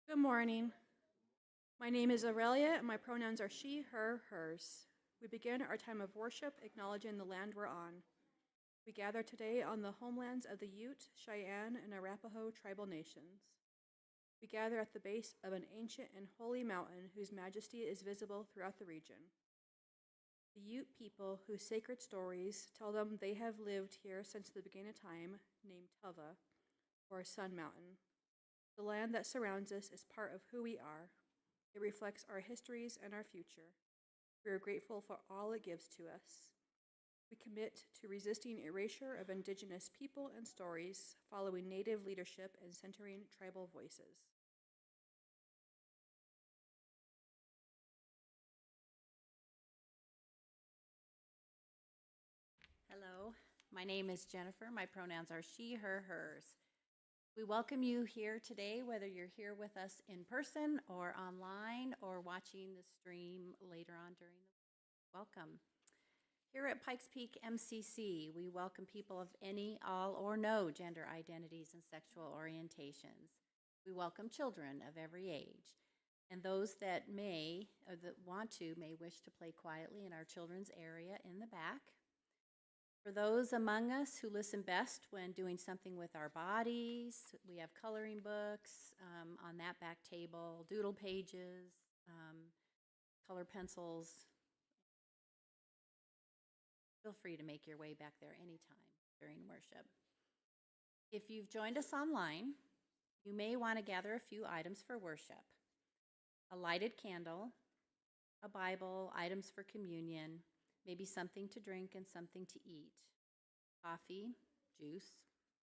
Good morning. My name is Aurelia, and my pronouns are she, her, hers. We begin our time of worship acknowledging the land we're on. We gather today on the homelands of the Ute, Cheyenne, and Arapaho tribal nations. We gather at the base of an ancient and holy mountain whose majesty is visible throughout the region. The Ute people, whose sacred stories tell them they have lived here since the beginning of time, named Tova, or Sun Mountain. The land that surrounds us is part of who we are. It reflects our histories and our future. We are grateful for all it gives to us. We commit to resisting erasure of Indigenous people and stories, following Native leadership and centering tribal voices. Hello, my name is Jennifer. My pronouns are she, her, hers. We welcome you here today, whether you're here with us in person or online or watching the stream later on during the week. Welcome. Here at Pikes Peak MCC, we welcome people of any, all, or no gender identities and sexual orientations. We welcome children of every age. And those that may, or that want to, may wish to play quietly in our children's area in the back. For those among us who listen best when doing something with our bodies, we have coloring books on that back table, doodle pages, color pencils. Feel free to make your way back there anytime during worship. If you've joined us online, you may want to gather a few items for worship: a lighted candle, a Bible, items for communion, maybe something to drink and something to eat. Coffee, juice,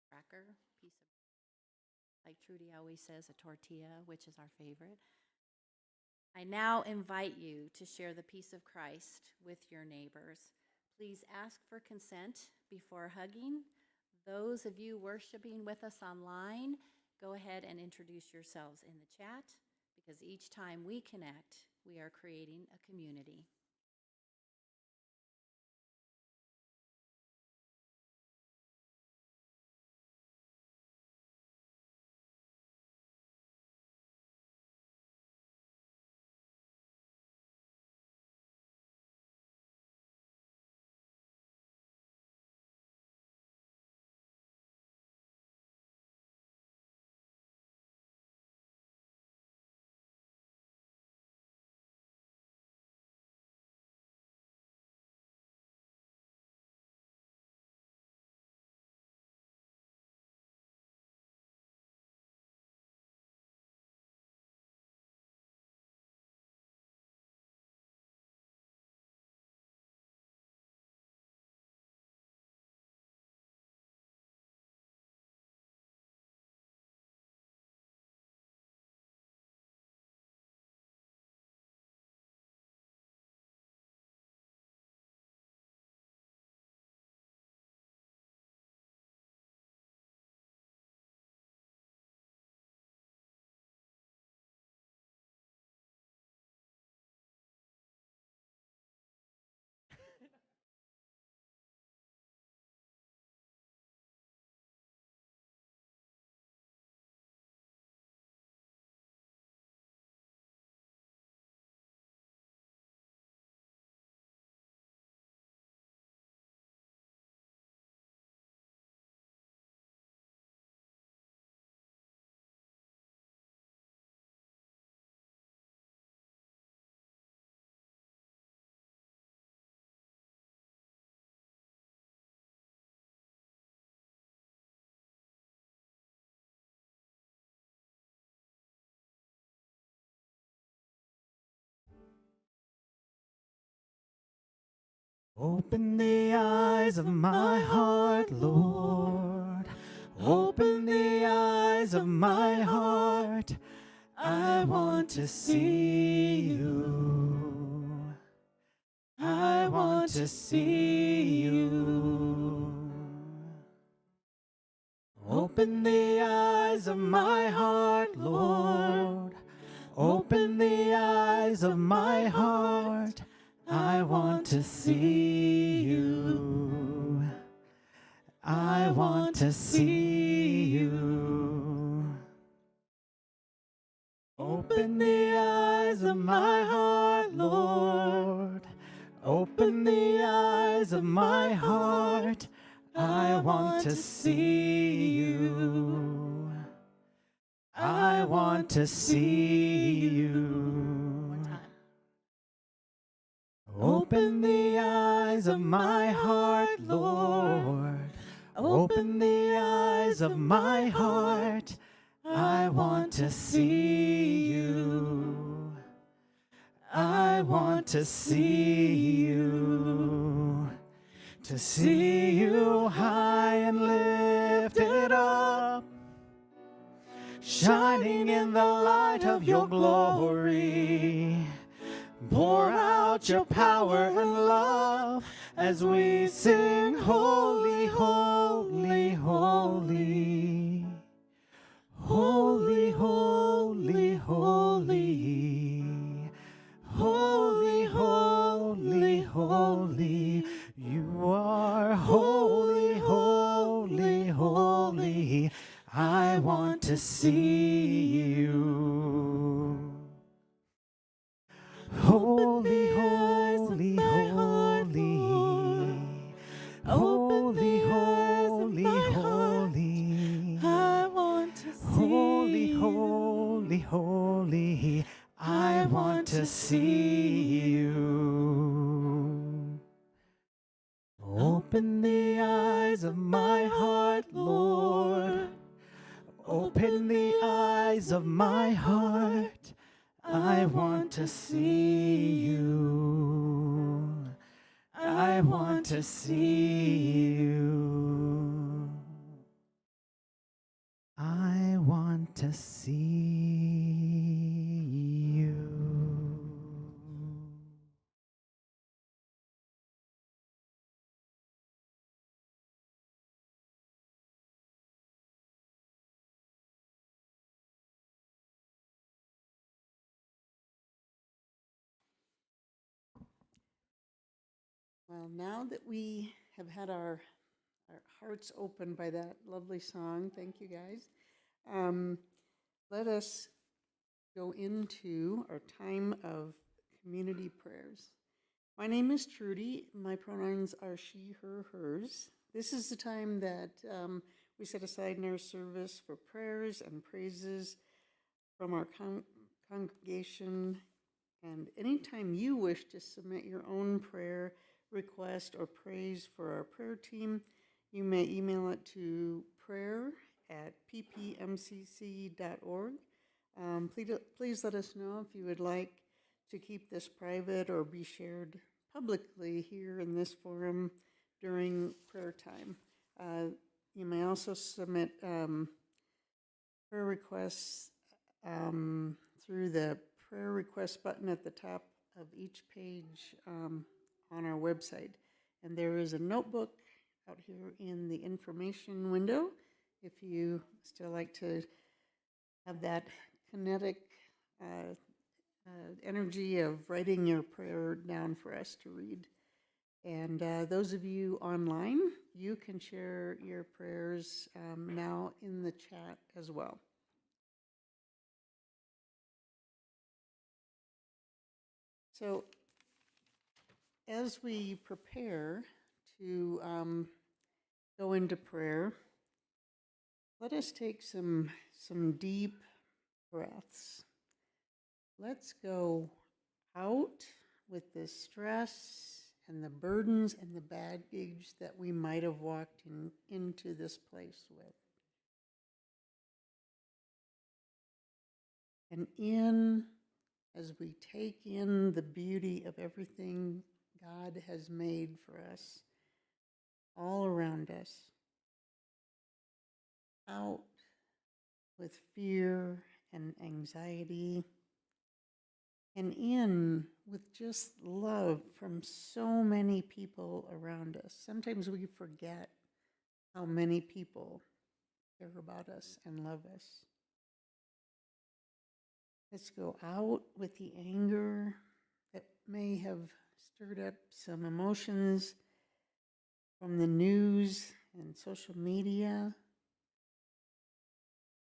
cracker, piece of, like Trudy always says, a tortilla, which is our favorite. I now invite you to share the peace of Christ with your neighbors. Please ask for consent before hugging. Those of you worshiping with us online, go ahead and introduce yourselves in the chat, because each time we connect, we are creating a community. Open the eyes of my heart, Lord. Open the eyes of my heart. I want to see you. I want to see you. Open the eyes of my heart, Lord. Open the eyes of my heart. I want to see you. I want to see you. Open the eyes of my heart, Lord. Open the eyes of my heart. I want to see you. I want to see you. One time. Open the eyes of my heart, Lord. Open the eyes of my heart. I want to see you. I want to see you. To see you high and lifted up, shining in the light of your glory. Pour out your power and love as we sing, holy, holy, holy. Holy, holy, holy. Holy, holy, holy. You are holy, holy, holy. I want to see you. Holy, holy, holy. Holy, holy, holy. I want to see. Holy, holy, holy. I want to see you. Open the eyes of my heart, Lord. Open the eyes of my heart. I want to see you. I want to see you. I want to see you. Well, now that we have had our hearts opened by that lovely song, thank you guys. Let us go into our time of community prayers. My name is Trudy. My pronouns are she, her, hers. This is the time that we set aside in our service for prayers and praises from our congregation. And anytime you wish to submit your own prayer request or praise for our prayer team, you may email it to prayer@ppmcc.org. Please let us know if you would like to keep this private or be shared publicly here in this forum during prayer time. You may also submit prayer requests through the prayer request button at the top of each page on our website. And there is a notebook out here in the information window if you still like to have that kinetic energy of writing your prayer down for us to read. And those of you online, you can share your prayers now in the chat as well. So as we prepare to go into prayer, let us take some deep breaths. Let's go out with the stress and the burdens and the baggage that we might have walked into this place with. And in, as we take in the beauty of everything God has made for us, all around us, out with fear and anxiety, and in with just love from so many people around us. Sometimes we forget how many people care about us and love us. Let's go out with the anger that may have stirred up some emotions from the news and social media.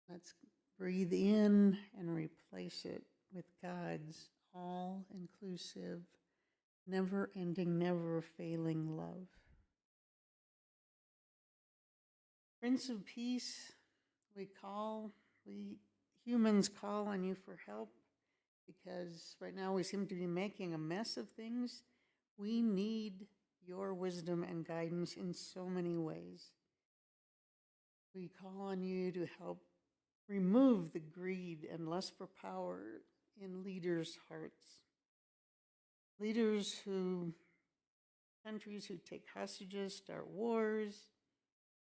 Let's breathe in and replace it with God's all-inclusive, never-ending, never-failing love. Prince of Peace, we humans call on you for help because right now we seem to be making a mess of things. We need your wisdom and guidance in so many ways. We call on you to help remove the greed and lust for power in leaders' hearts. Countries who take hostages, start wars,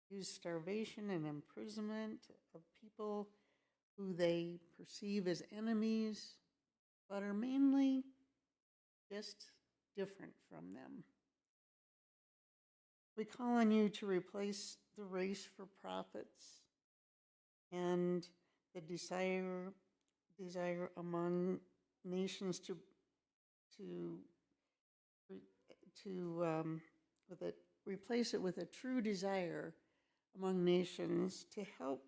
use starvation and imprisonment of people who they perceive as enemies, but are mainly just different from them. We call on you to replace the race for profits and the desire among nations replace it with a true desire among nations to help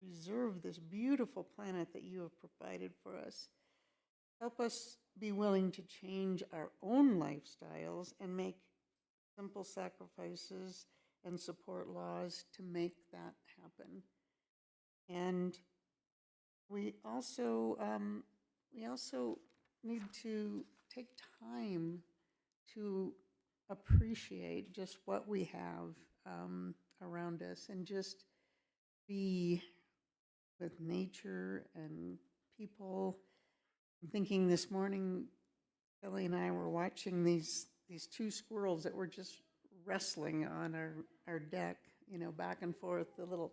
preserve this beautiful planet that you have provided for us. Help us be willing to change our own lifestyles and make simple sacrifices and support laws to make that happen. And we also need to take time to appreciate just what we have around us and just be with nature and people. I'm thinking this morning, Kelly and I were watching these two squirrels that were just wrestling on our deck, back and forth, the little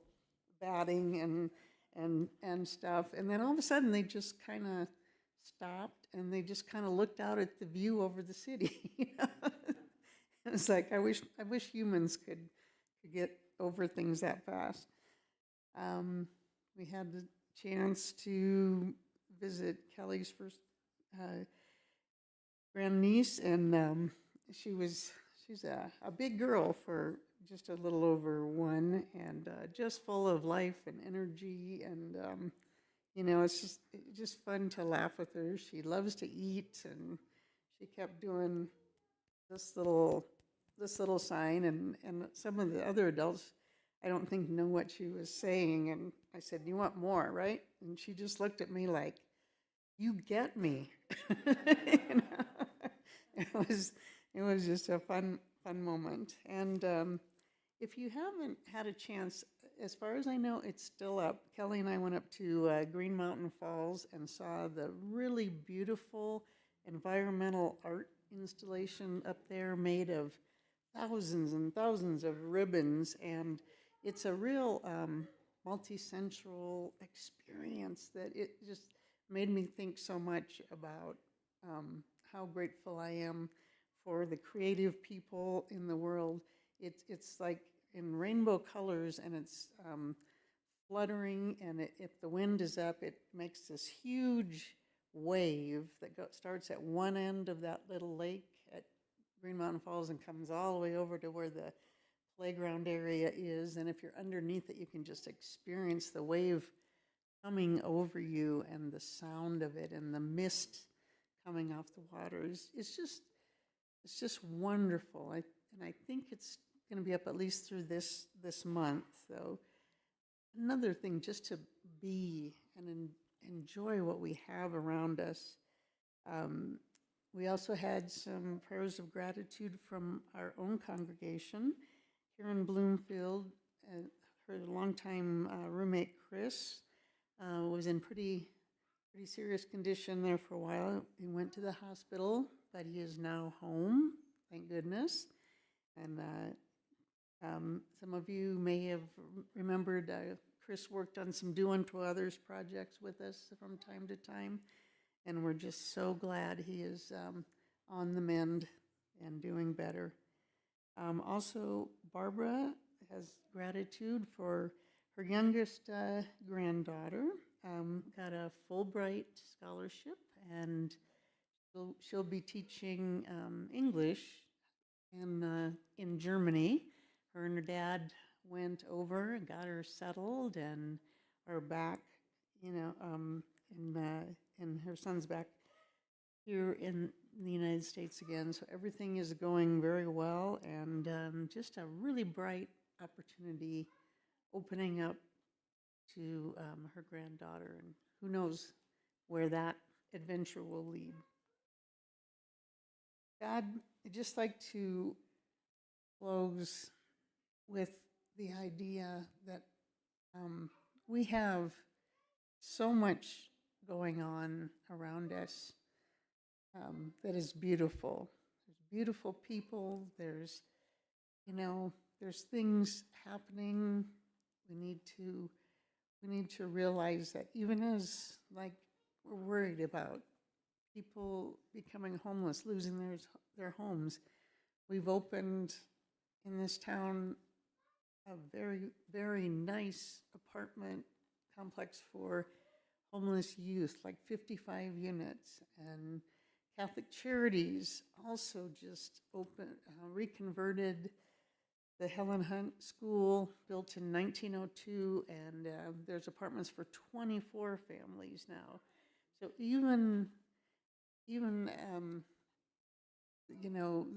batting and stuff. And then all of a sudden they just kind of stopped and they just kind of looked out at the view over the city. It was like, I wish humans could get over things that fast. We had the chance to visit Kelly's first grandniece, and she's a big girl for just a little over one, and just full of life and energy, and it's just fun to laugh with her. She loves to eat, and she kept doing this little sign, and some of the other adults, I don't think, know what she was saying. And I said, "You want more, right?" And she just looked at me like, "You get me." It was just a fun moment. And if you haven't had a chance, as far as I know, it's still up. Kelly and I went up to Green Mountain Falls and saw the really beautiful environmental art installation up there made of thousands and thousands of ribbons, and it's a real multi-sensual experience that it just made me think so much about how grateful I am for the creative people in the world. It's like in rainbow colors, and it's fluttering, and if the wind is up, it makes this huge wave that starts at one end of that little lake at Green Mountain Falls and comes all the way over to where the playground area is. And if you're underneath it, you can just experience the wave coming over you and the sound of it and the mist coming off the water. It's just wonderful. And I think it's going to be up at least through this month. So another thing, just to be and enjoy what we have around us. We also had some prayers of gratitude from our own congregation. Karen Bloomfield, her longtime roommate Chris, was in pretty serious condition there for a while. He went to the hospital, but he is now home, thank goodness. And some of you may have remembered Chris worked on some Do Unto Others projects with us from time to time, and we're just so glad he is on the mend and doing better. Also, Barbara has gratitude for her youngest granddaughter, got a Fulbright scholarship, and she'll be teaching English in Germany. Her and her dad went over and got her settled and are back, and her son's back here in the United States again. So everything is going very well, and just a really bright opportunity opening up to her granddaughter, and who knows where that adventure will lead. God, I'd just like to close with the idea that we have so much going on around us that is beautiful. There's beautiful people. There's things happening. We need to realize that even as like we're worried about people becoming homeless, losing their homes, we've opened in this town a very, very nice apartment complex for homeless youth, like 55 units. And Catholic Charities also just reconverted the Helen Hunt School, built in 1902, and there's apartments for 24 families now. So even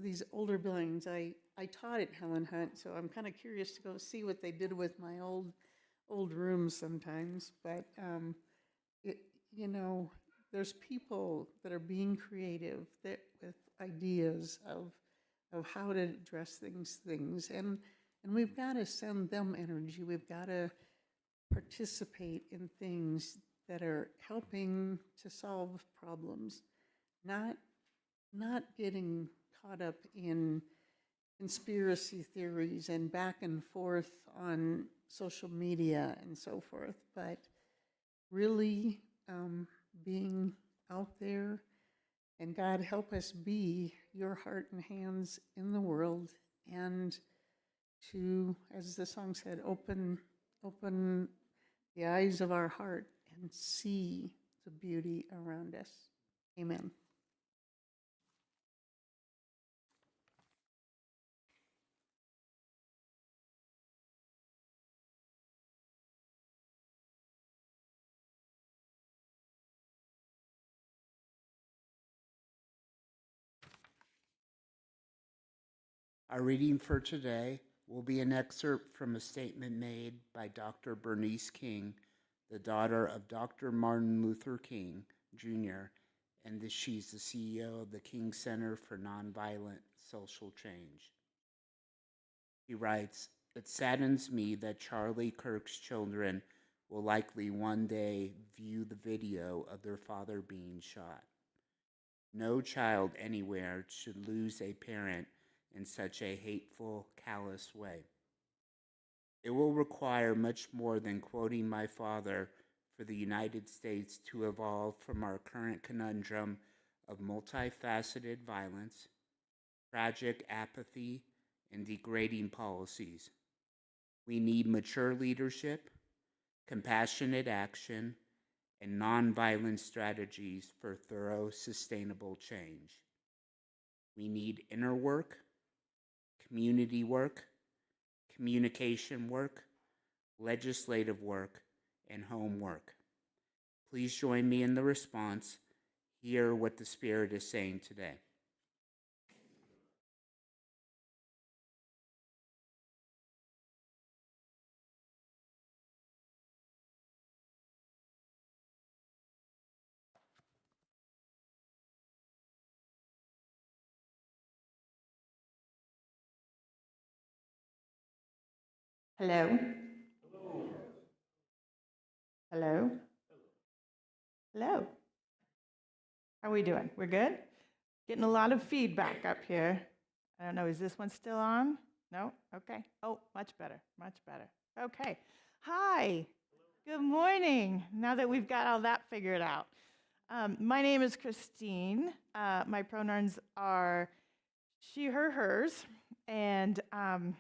these older buildings, I taught at Helen Hunt, so I'm kind of curious to go see what they did with my old rooms sometimes. But there's people that are being creative with ideas of how to address things, and we've got to send them energy. We've got to participate in things that are helping to solve problems, not getting caught up in conspiracy theories and back and forth on social media and so forth, but really being out there. And God, help us be your heart and hands in the world, and to, as the song said, open the eyes of our heart and see the beauty around us. Amen. Our reading for today will be an excerpt from a statement made by Dr. Bernice King, the daughter of Dr. Martin Luther King, Jr., and she's the CEO of the King Center for Nonviolent Social Change. He writes, "It saddens me that Charlie Kirk's children will likely one day view the video of their father being shot. No child anywhere should lose a parent in such a hateful, callous way. It will require much more than quoting my father for the United States to evolve from our current conundrum of multifaceted violence, tragic apathy, and degrading policies. We need mature leadership, compassionate action, and nonviolent strategies for thorough, sustainable change. We need inner work, community work, communication work, legislative work, and homework. Please join me in the response. Hear what the Spirit is saying today." Hello? Hello? Hello? How are we doing? We're good? Getting a lot of feedback up here. I don't know, is this one still on? No? Okay. Oh, much better, much better. Okay. Hi. Good morning. Now that we've got all that figured out. My name is Christine. My pronouns are she, her, hers. And hi.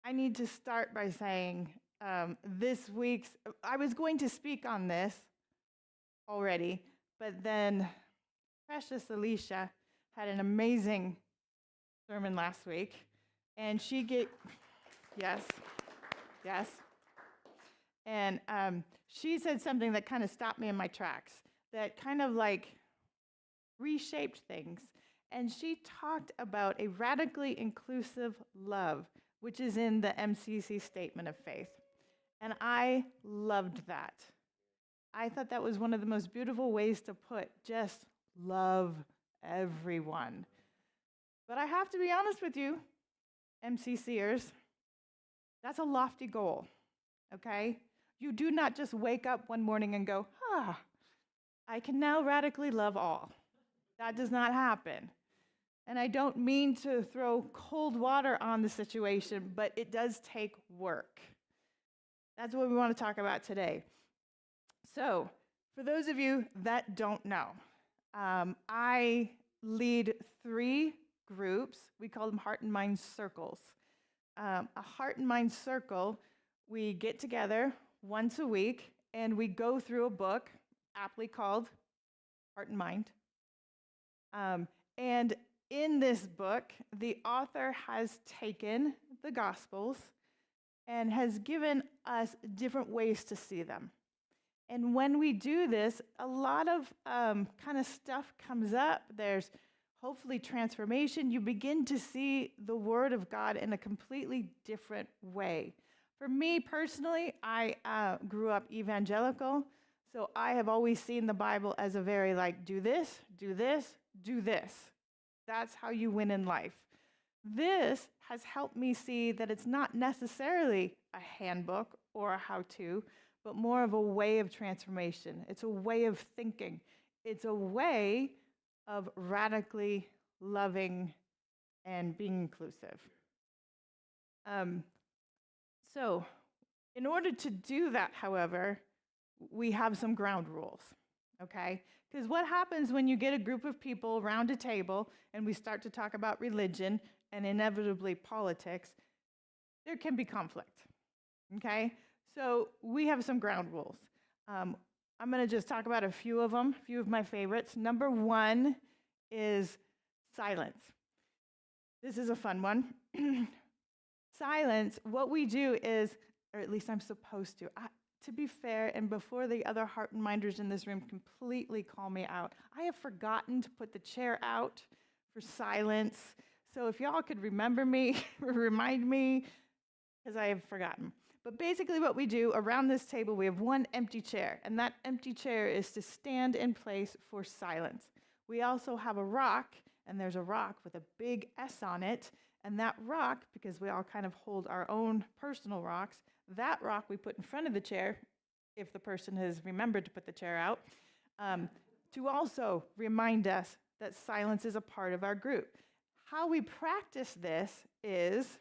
I need to start by saying I was going to speak on this already, but then precious Alicia had an amazing sermon last week, and she gave Yes. Yes. And she said something that kind of stopped me in my tracks, that kind of like reshaped things. And she talked about a radically inclusive love, which is in the MCC Statement of Faith. And I loved that. I thought that was one of the most beautiful ways to put just love everyone. But I have to be honest with you, MCCers, that's a lofty goal, okay? You do not just wake up one morning and go, I can now radically love all. That does not happen. And I don't mean to throw cold water on the situation, but it does take work. That's what we want to talk about today. So, for those of you that don't know, I lead 3 groups. We call them Heart and Mind Circles. A Heart and Mind Circle, we get together once a week and we go through a book aptly called Heart and Mind. And in this book, the author has taken the Gospels and has given us different ways to see them. And when we do this, a lot of kind of stuff comes up. There's hopefully transformation. You begin to see the Word of God in a completely different way. For me personally, I grew up evangelical, so I have always seen the Bible as a very like, do this, do this, do this. That's how you win in life. This has helped me see that it's not necessarily a handbook or a how-to, but more of a way of transformation. It's a way of thinking. It's a way of radically loving and being inclusive. So in order to do that, however, we have some ground rules, okay? Because what happens when you get a group of people around a table and we start to talk about religion and inevitably politics, there can be conflict, okay? So we have some ground rules. I'm going to just talk about a few of them, a few of my favorites. Number 1 is silence. This is a fun one. Silence, what we do is, or at least I'm supposed to be fair, and before the other heart and minders in this room completely call me out, I have forgotten to put the chair out for silence. So if y'all could remember me, remind me, because I have forgotten. But basically what we do around this table, we have one empty chair, and that empty chair is to stand in place for silence. We also have a rock, and there's a rock with a big S on it, and that rock, because we all kind of hold our own personal rocks, that rock we put in front of the chair, if the person has remembered to put the chair out, to also remind us that silence is a part of our group. How we practice this is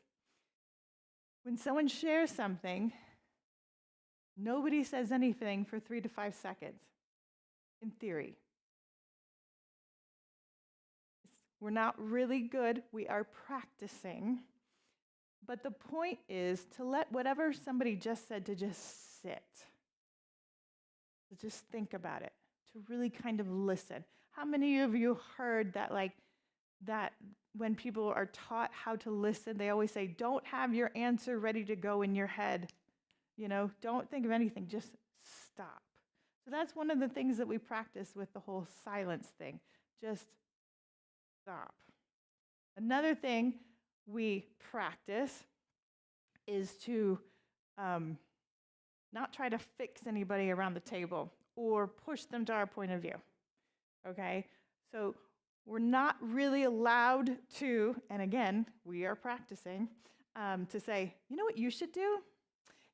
when someone shares something, nobody says anything for 3 to 5 seconds, in theory. We're not really good. We are practicing. But the point is to let whatever somebody just said to just sit. To just think about it. To really kind of listen. How many of you heard that that when people are taught how to listen, they always say, don't have your answer ready to go in your head. Don't think of anything, just stop. So that's one of the things that we practice with the whole silence thing. Just stop. Another thing we practice is to not try to fix anybody around the table or push them to our point of view, okay? So we're not really allowed to, and again, we are practicing, to say, you know what you should do?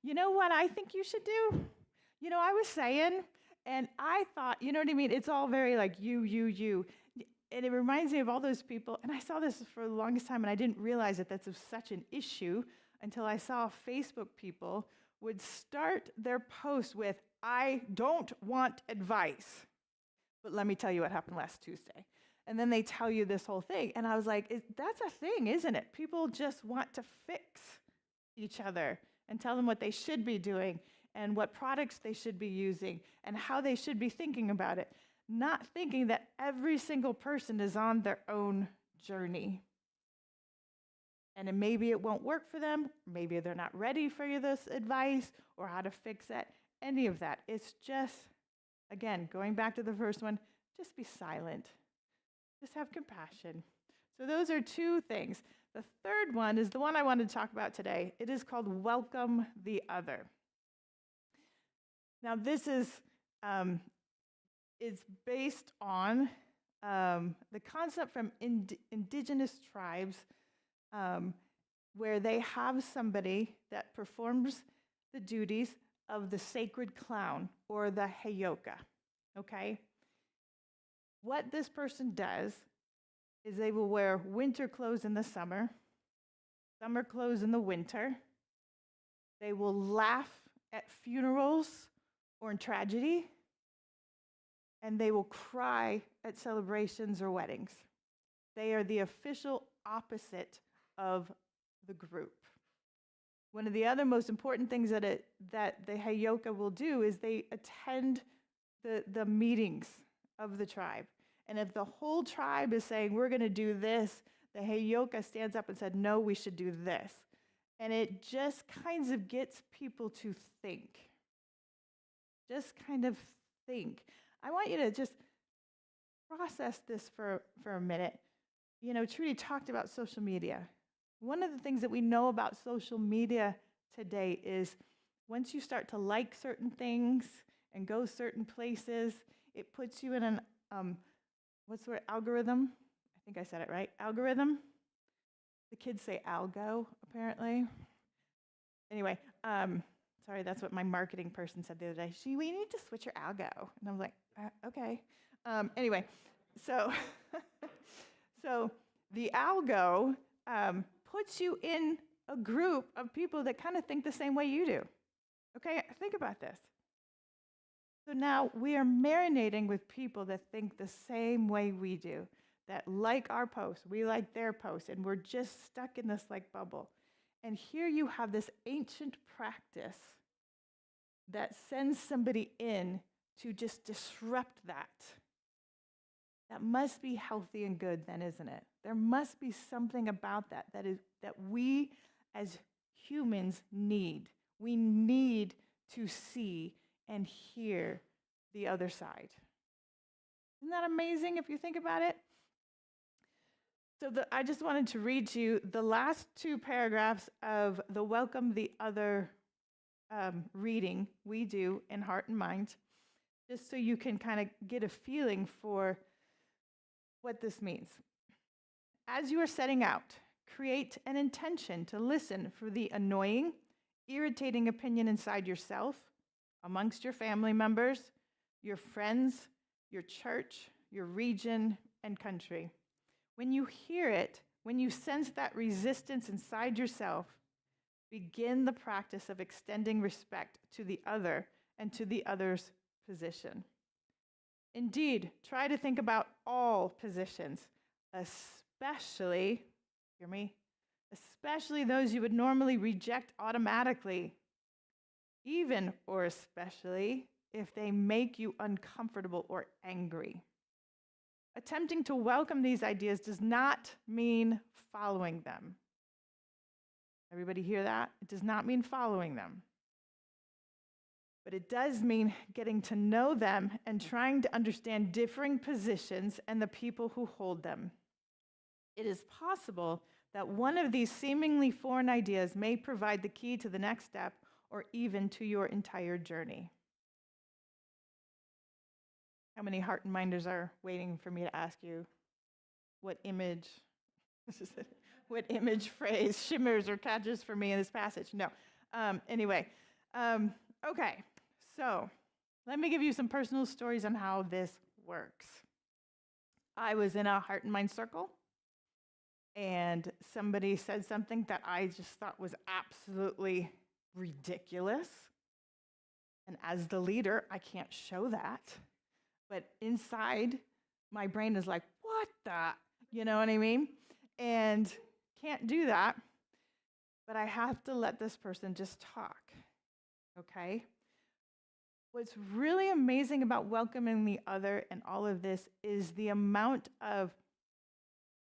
You know what I think you should do? I was saying, and I thought, you know what I mean? It's all very like you. And it reminds me of all those people, and I saw this for the longest time, and I didn't realize that that's such an issue until I saw Facebook people would start their post with, I don't want advice. But let me tell you what happened last Tuesday. And then they tell you this whole thing. And I was like, that's a thing, isn't it? People just want to fix each other and tell them what they should be doing and what products they should be using and how they should be thinking about it, not thinking that every single person is on their own journey. And then maybe it won't work for them. Maybe they're not ready for this advice or how to fix it. Any of that. It's just, again, going back to the first one, just be silent. Just have compassion. So those are two things. The third one is the one I wanted to talk about today. It is called Welcome the Other. Now, this is based on the concept from indigenous tribes where they have somebody that performs the duties of the sacred clown or the heyoka, okay? What this person does is they will wear winter clothes in the summer, summer clothes in the winter. They will laugh at funerals or in tragedy, and they will cry at celebrations or weddings. They are the official opposite of the group. One of the other most important things that the heyoka will do is they attend the meetings of the tribe. And if the whole tribe is saying, we're going to do this, the heyoka stands up and said, no, we should do this. And it just kind of gets people to think. Just kind of think. I want you to just process this for a minute. You know, Trudy talked about social media. One of the things that we know about social media today is once you start to like certain things and go certain places, it puts you in an, what's the word, algorithm? I think I said it right. Algorithm? The kids say algo, apparently. Anyway, sorry, that's what my marketing person said the other day. We need to switch your algo. And I was like, okay. Anyway, so, so the algo puts you in a group of people that kind of think the same way you do. Okay, think about this. So now we are marinating with people that think the same way we do, that like our posts, we like their posts, and we're just stuck in this like bubble. And here you have this ancient practice that sends somebody in to just disrupt that. That must be healthy and good then, isn't it? There must be something about that that we as humans need. We need to see and hear the other side. Isn't that amazing if you think about it? So I just wanted to read to you the last two paragraphs of the Welcome the Other reading we do in Heart and Mind, just so you can kind of get a feeling for what this means. As you are setting out, create an intention to listen for the annoying, irritating opinion inside yourself, amongst your family members, your friends, your church, your region, and country. When you hear it, when you sense that resistance inside yourself, begin the practice of extending respect to the other and to the other's position. Indeed, try to think about all positions, especially, hear me, especially those you would normally reject automatically, even or especially if they make you uncomfortable or angry. Attempting to welcome these ideas does not mean following them. Everybody hear that? It does not mean following them. But it does mean getting to know them and trying to understand differing positions and the people who hold them. It is possible that one of these seemingly foreign ideas may provide the key to the next step or even to your entire journey. How many heart and minders are waiting for me to ask you what image, what image, phrase shimmers or catches for me in this passage? No. Anyway, okay. So let me give you some personal stories on how this works. I was in a heart and mind circle, and somebody said something that I just thought was absolutely ridiculous. And as the leader, I can't show that. But inside, my brain is like, what the? You know what I mean? And can't do that. But I have to let this person just talk. Okay? What's really amazing about welcoming the other and all of this is the amount of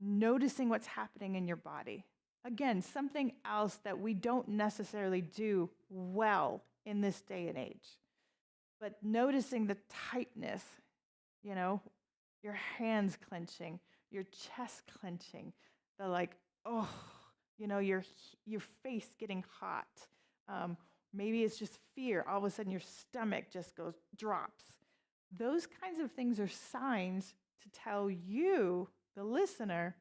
noticing what's happening in your body. Again, something else that we don't necessarily do well in this day and age. But noticing the tightness, you know, your hands clenching, your chest clenching, the like, oh, you know, your face getting hot. Maybe it's just fear. All of a sudden, your stomach just drops. Those kinds of things are signs to tell you, the listener,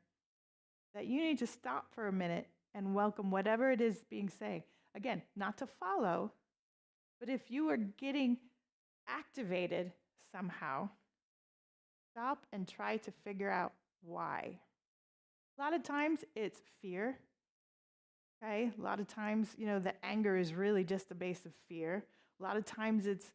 that you need to stop for a minute and welcome whatever it is being said. Again, not to follow, but if you are getting activated somehow, stop and try to figure out why. A lot of times it's fear. Okay? A lot of times, you know, the anger is really just a base of fear. A lot of times it's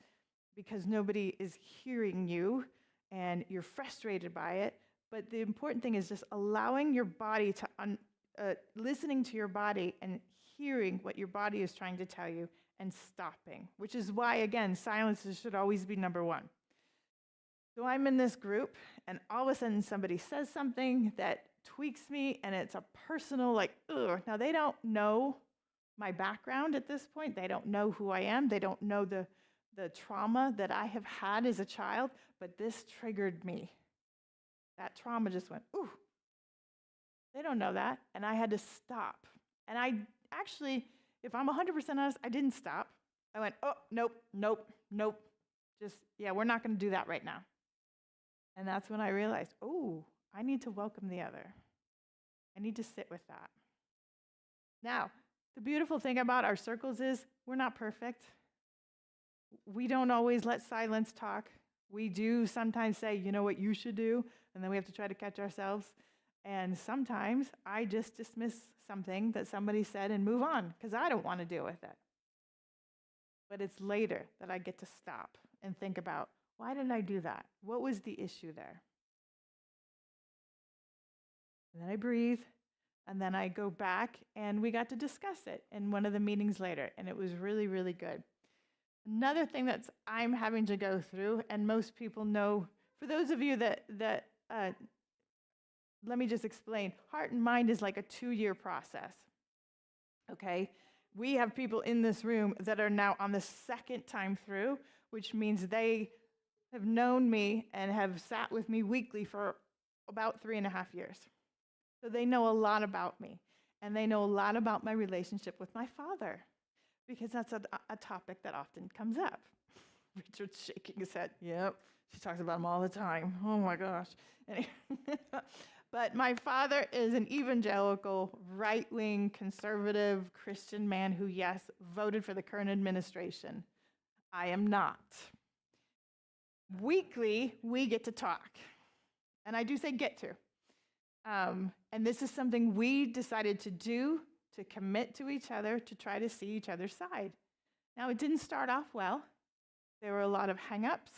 because nobody is hearing you and you're frustrated by it. But the important thing is just allowing your body to, listening to your body and hearing what your body is trying to tell you and stopping, which is why, again, silence should always be number one. So I'm in this group, and all of a sudden somebody says something that tweaks me, and it's a personal, like, ugh. Now, they don't know my background at this point. They don't know who I am. They don't know the trauma that I have had as a child, but this triggered me. That trauma just went, ooh. They don't know that, and I had to stop. And I actually, if I'm 100% honest, I didn't stop. I went, oh, nope. Just, yeah, we're not going to do that right now. And that's when I realized, oh, I need to welcome the other. I need to sit with that. Now, the beautiful thing about our circles is we're not perfect. We don't always let silence talk. We do sometimes say, you know what you should do, and then we have to try to catch ourselves. And sometimes I just dismiss something that somebody said and move on because I don't want to deal with it. But it's later that I get to stop and think about, why did I do that? What was the issue there? And then I breathe, and then I go back, and we got to discuss it in one of the meetings later, and it was really, really good. Another thing that I'm having to go through, and most people know, for those of you that let me just explain. Heart and mind is like a 2-year process, okay? We have people in this room that are now on the second time through, which means they have known me and have sat with me weekly for about 3.5 years. So they know a lot about me, and they know a lot about my relationship with my father, because that's a topic that often comes up. Richard's shaking his head. Yep, she talks about him all the time. Oh my gosh. But my father is an evangelical, right-wing, conservative Christian man who, yes, voted for the current administration. I am not. Weekly, we get to talk. And I do say get to. And this is something we decided to do, to commit to each other, to try to see each other's side. Now, it didn't start off well. There were a lot of hang-ups.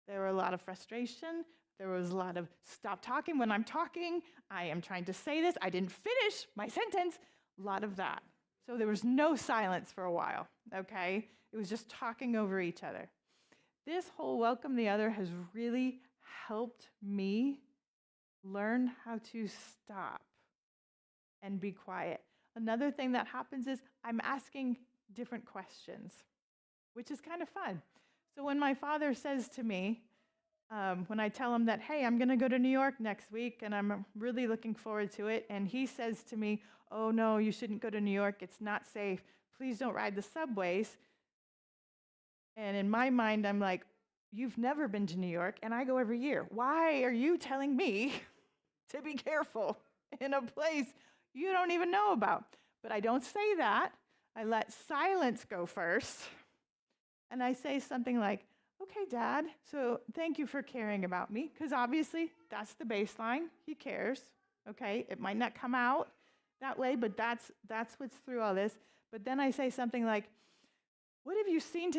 There were a lot of frustration. There was a lot of stop talking when I'm talking. I am trying to say this. I didn't finish my sentence. A lot of that. So there was no silence for a while, okay? It was just talking over each other. This whole welcome the other has really helped me learn how to stop and be quiet. Another thing that happens is I'm asking different questions, which is kind of fun. So when my father says to me, when I tell him that, hey, I'm going to go to New York next week, and I'm really looking forward to it, and he says to me, oh, no, you shouldn't go to New York. It's not safe. Please don't ride the subways. And in my mind, I'm like, you've never been to New York, and I go every year. Why are you telling me to be careful in a place you don't even know about? But I don't say that. I let silence go first, and I say something like, okay, Dad, so thank you for caring about me, because obviously that's the baseline. He cares, okay? It might not come out that way, but that's what's through all this. But then I say something like, what have you seen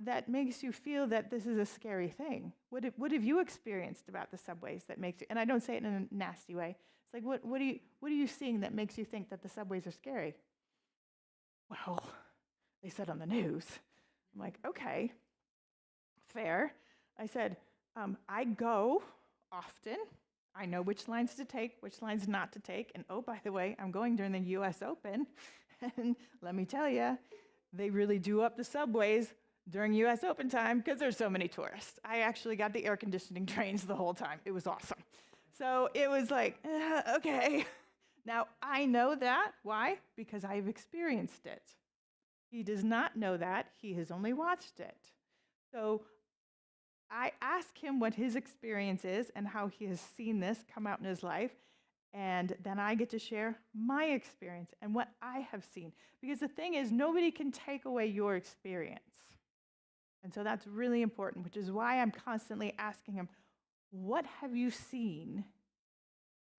that makes you feel that this is a scary thing? What have you experienced about the subways that makes you, and I don't say it in a nasty way. It's like, what are you seeing that makes you think that the subways are scary? Well, they said on the news. I'm like, okay, fair. I said, I go often. I know which lines to take, which lines not to take. And oh, by the way, I'm going during the US Open. And let me tell you, they really do up the subways during US Open time because there's so many tourists. I actually got the air conditioning trains the whole time. It was awesome. So it was like, okay. Now, I know that. Why? Because I've experienced it. He does not know that. He has only watched it. So I ask him what his experience is and how he has seen this come out in his life. And then I get to share my experience and what I have seen. Because the thing is, nobody can take away your experience. And so that's really important, which is why I'm constantly asking him, what have you seen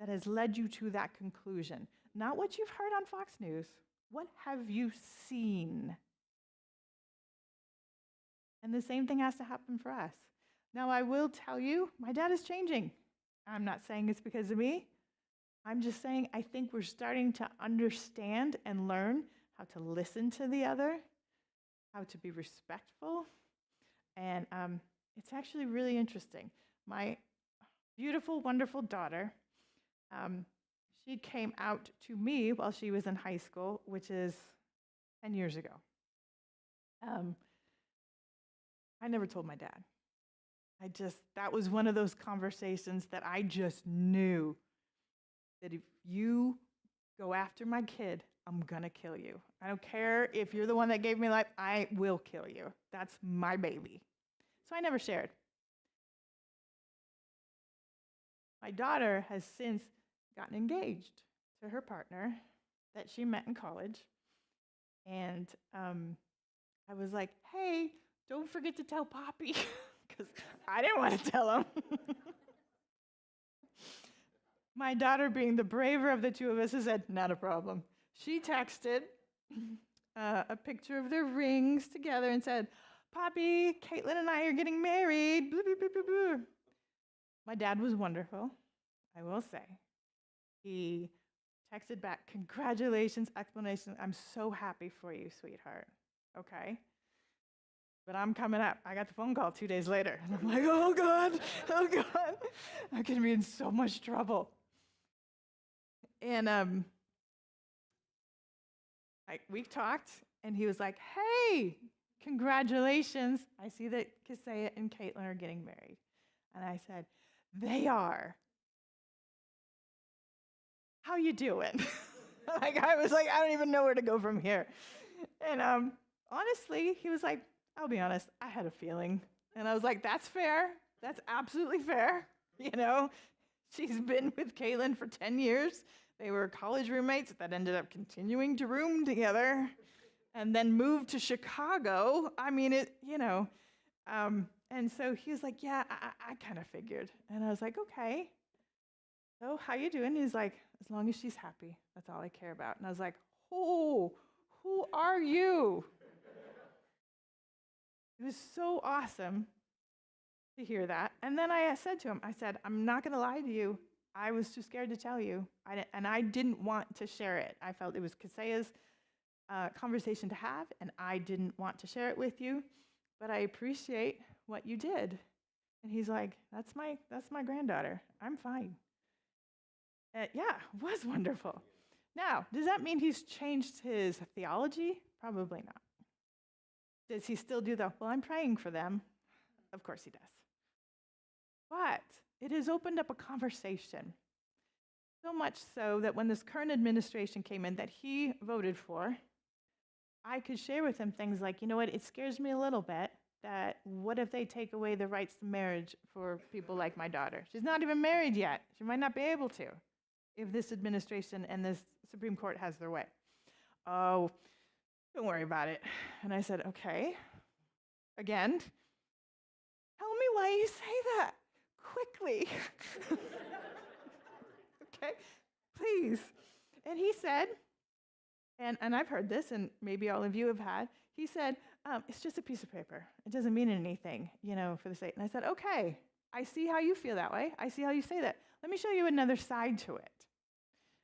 that has led you to that conclusion? Not what you've heard on Fox News. What have you seen? And the same thing has to happen for us. Now, I will tell you, my dad is changing. I'm not saying it's because of me. I'm just saying I think we're starting to understand and learn how to listen to the other, how to be respectful. And it's actually really interesting. My beautiful, wonderful daughter, she came out to me while she was in high school, which is 10 years ago. I never told my dad. That was one of those conversations that I just knew that if you go after my kid, I'm gonna kill you. I don't care if you're the one that gave me life, I will kill you. That's my baby. So I never shared. My daughter has since gotten engaged to her partner that she met in college. And I was like, hey, don't forget to tell Poppy, because I didn't want to tell him. My daughter, being the braver of the two of us, has said, not a problem. She texted a picture of their rings together and said, Poppy, Caitlin and I are getting married. Blah, blah, blah, blah, blah. My dad was wonderful, I will say. He texted back, congratulations, explanation. I'm so happy for you, sweetheart. Okay? But I'm coming up. I got the phone call 2 days later. And I'm like, oh, God. I'm going to be in so much trouble. And we talked, and he was like, hey, congratulations. I see that Kasea and Caitlin are getting married. And I said, they are. How you doing? I was like, I don't even know where to go from here. And honestly, he was like, I'll be honest, I had a feeling. And I was like, that's fair. That's absolutely fair. You know, she's been with Caitlin for 10 years. They were college roommates that ended up continuing to room together and then moved to Chicago. I mean, and so he was like, yeah, I kind of figured. And I was like, okay. So how you doing? He's like, as long as she's happy, that's all I care about. And I was like, oh, who are you? It was so awesome to hear that. And then I said to him, I said, I'm not going to lie to you. I was too scared to tell you. I didn't want to share it. I felt it was Kasea's conversation to have, and I didn't want to share it with you. But I appreciate what you did. And he's like, that's my granddaughter. I'm fine. Yeah, it was wonderful. Now, does that mean he's changed his theology? Probably not. Does he still do well, I'm praying for them? Of course he does. But it has opened up a conversation. So much so that when this current administration came in that he voted for, I could share with him things like, you know what, it scares me a little bit that what if they take away the rights to marriage for people like my daughter? She's not even married yet. She might not be able to if this administration and this Supreme Court has their way. Oh, don't worry about it. And I said, okay. Again, tell me why you say that quickly. Okay, please. And he said, and I've heard this, and maybe all of you have had, he said, it's just a piece of paper. It doesn't mean anything, for the state. And I said, okay, I see how you feel that way. I see how you say that. Let me show you another side to it.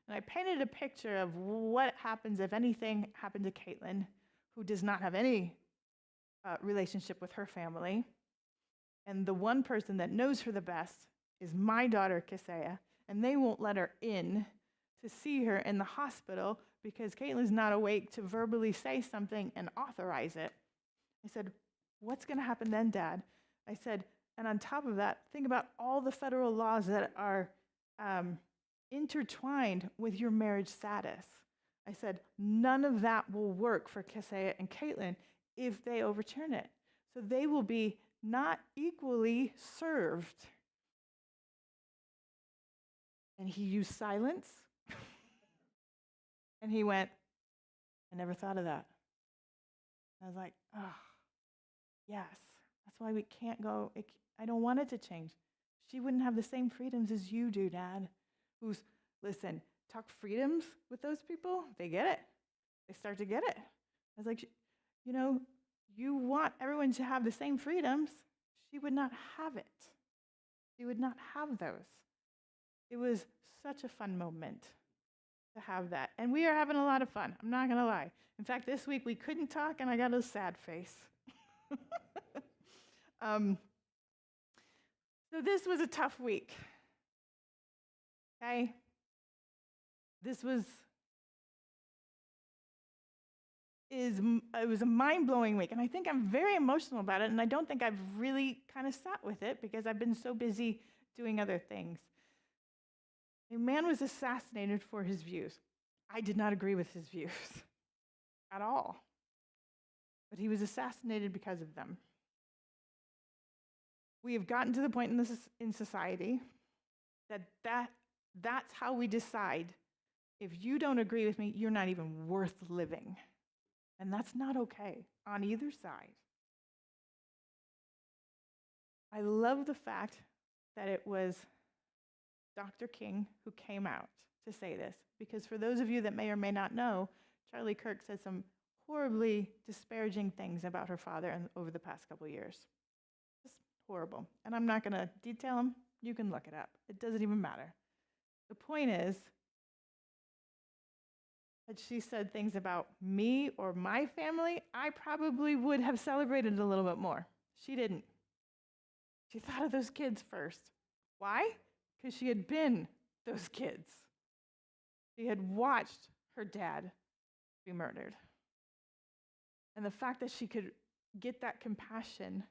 And I painted a picture of what happens if anything happened to Caitlin, who does not have any relationship with her family. And the one person that knows her the best is my daughter, Kisaya, and they won't let her in to see her in the hospital because Caitlin's not awake to verbally say something and authorize it. I said, what's going to happen then, Dad? I said, and on top of that, think about all the federal laws that are intertwined with your marriage status. I said, none of that will work for Kisaya and Caitlin if they overturn it. So they will be not equally served. And he used silence. And he went, I never thought of that. I was like, oh, yes. That's why we can't go. I don't want it to change. She wouldn't have the same freedoms as you do, Dad. Listen, talk freedoms with those people, they get it. They start to get it. I was like, you want everyone to have the same freedoms. She would not have it. She would not have those. It was such a fun moment to have that. And we are having a lot of fun. I'm not going to lie. In fact, this week we couldn't talk and I got a sad face. So this was a tough week. Okay? It was a mind-blowing week, and I think I'm very emotional about it, and I don't think I've really kind of sat with it because I've been so busy doing other things. A man was assassinated for his views. I did not agree with his views at all, but he was assassinated because of them. We have gotten to the point in society that's how we decide. If you don't agree with me, you're not even worth living. And that's not okay on either side. I love the fact that it was Dr. King who came out to say this, because for those of you that may or may not know, Charlie Kirk said some horribly disparaging things about her father over the past couple of years. Just horrible. And I'm not going to detail them. You can look it up. It doesn't even matter. The point is that she said things about me or my family, I probably would have celebrated a little bit more. She didn't. She thought of those kids first. Why? Because she had been those kids. She had watched her dad be murdered. And the fact that she could get that compassion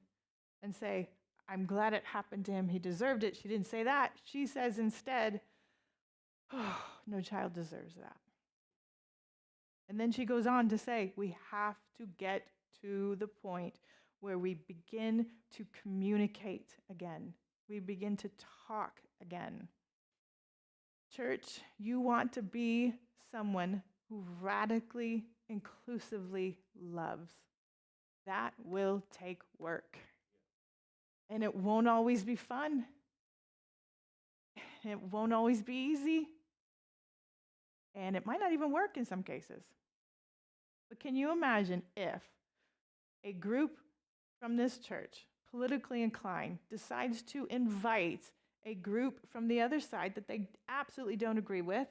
and say, I'm glad it happened to him. He deserved it. She didn't say that. She says instead, oh, no child deserves that. And then she goes on to say, we have to get to the point where we begin to communicate again. We begin to talk again. Church, you want to be someone who radically, inclusively loves. That will take work. And it won't always be fun. It won't always be easy. And it might not even work in some cases. But can you imagine if a group from this church, politically inclined, decides to invite a group from the other side that they absolutely don't agree with,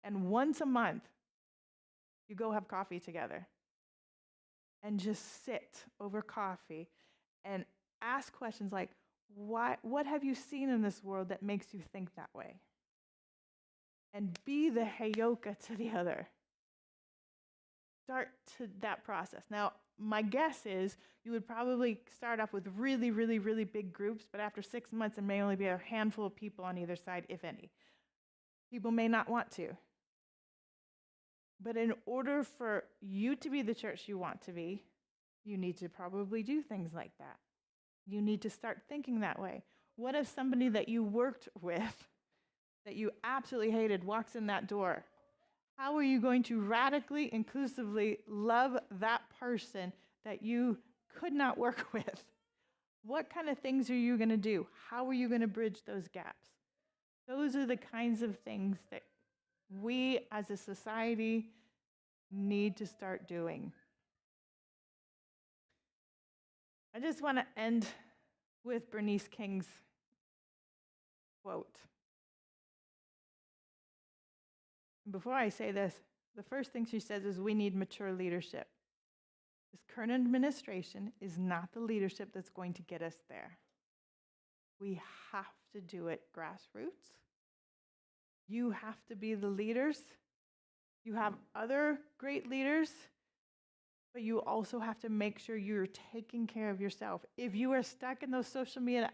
and once a month, you go have coffee together and just sit over coffee and ask questions like, what have you seen in this world that makes you think that way? And be the heyoka to the other. Start to that process. Now, my guess is you would probably start off with really, really, really big groups, but after 6 months, there may only be a handful of people on either side, if any. People may not want to. But in order for you to be the church you want to be, you need to probably do things like that. You need to start thinking that way. What if somebody that you worked with, that you absolutely hated, walks in that door? How are you going to radically, inclusively love that person that you could not work with? What kind of things are you going to do? How are you going to bridge those gaps? Those are the kinds of things that we as a society need to start doing. I just want to end with Bernice King's quote. Before I say this, the first thing she says is we need mature leadership. This current administration is not the leadership that's going to get us there. We have to do it grassroots. You have to be the leaders. You have other great leaders, but you also have to make sure you're taking care of yourself. If you are stuck in those social media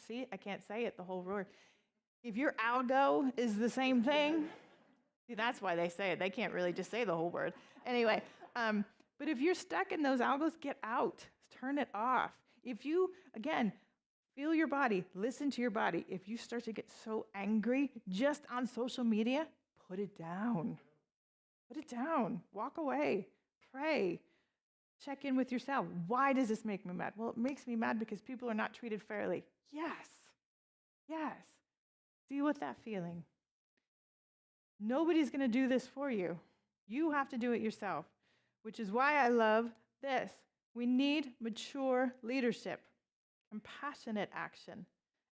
see, I can't say it, the whole word. If your algo is the same thing, see, that's why they say it. They can't really just say the whole word. Anyway, but if you're stuck in those algos, get out. Turn it off. If you, again, feel your body, listen to your body. If you start to get so angry just on social media, put it down. Put it down. Walk away. Pray. Check in with yourself. Why does this make me mad? Well, it makes me mad because people are not treated fairly. Yes. Yes. Deal with that feeling. Nobody's going to do this for you. You have to do it yourself, which is why I love this. We need mature leadership, compassionate action,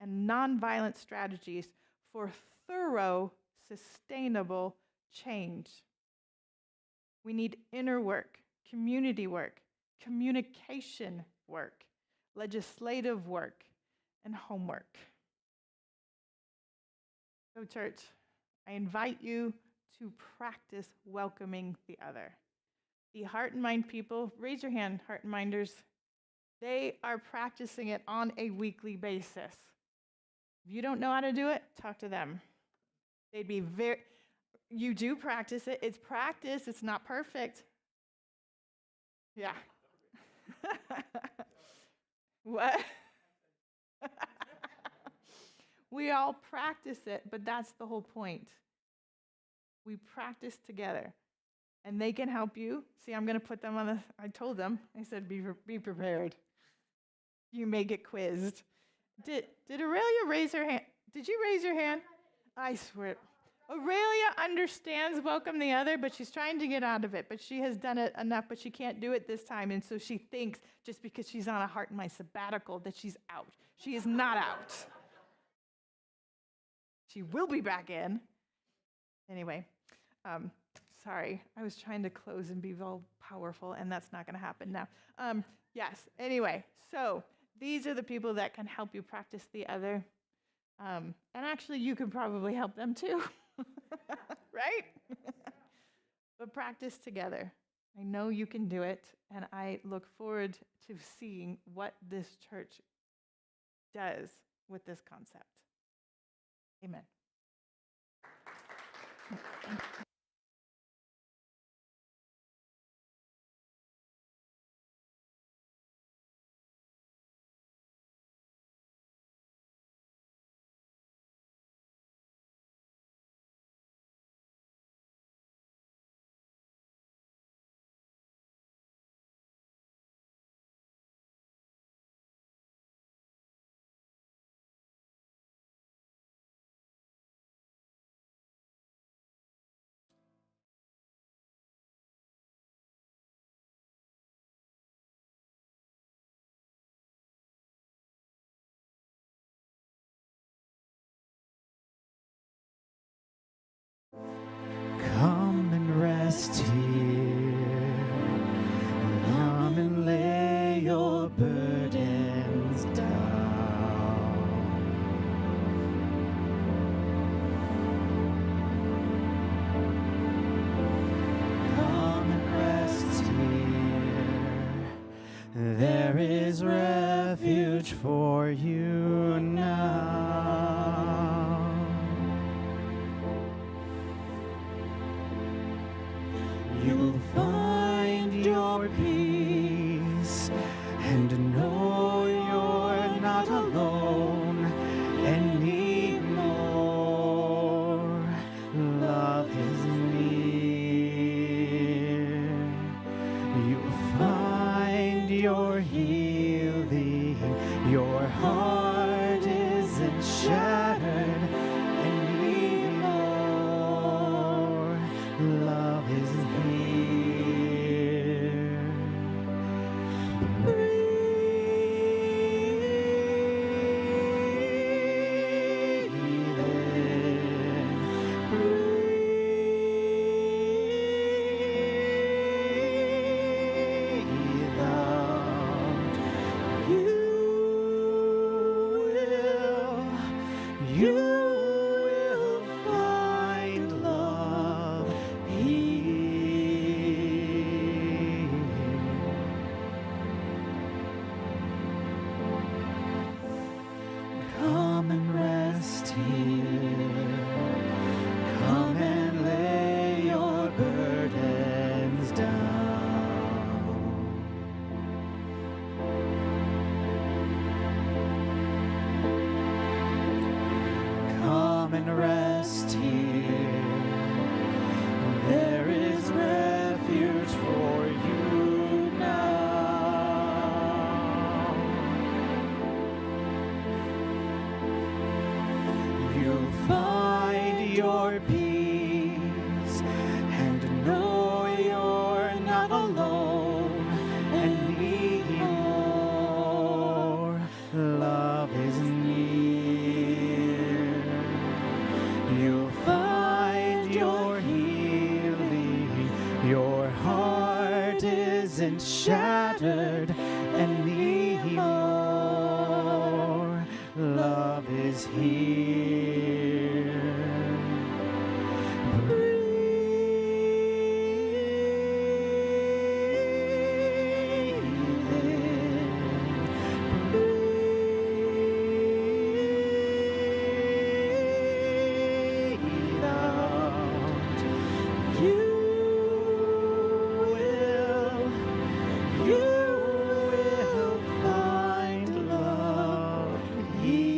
and nonviolent strategies for thorough, sustainable change. We need inner work, community work, communication work, legislative work, and homework. So, church, I invite you to practice welcoming the other. The heart and mind people, raise your hand, heart and minders. They are practicing it on a weekly basis. If you don't know how to do it, talk to them. They'd be you do practice it. It's practice. It's not perfect. Yeah. What? We all practice it, but that's the whole point. We practice together, and they can help you. See, I'm going to put them on I told them, I said, be prepared. You may get quizzed. Did Aurelia raise her hand? Did you raise your hand? I swear. Aurelia understands welcome the other, but she's trying to get out of it. But she has done it enough, but she can't do it this time. And so she thinks just because she's on a heart and mind sabbatical that she's out. She is not out. She will be back in. Anyway, sorry. I was trying to close and be all powerful, and that's not going to happen now. Yes, anyway, so these are the people that can help you practice the other. And actually, you can probably help them too, right? But practice together. I know you can do it, and I look forward to seeing what this church does with this concept. Amen. Come and rest here. Come and lay your burdens down. Come and rest here. There is refuge for you now. You'll find your peace and know you're not alone anymore. Love is near. You'll find your healing. Your heart isn't shattered anymore. Love is here. Breathe out. You will isn't shattered anymore. Love is here. Breathe out. You will find love here.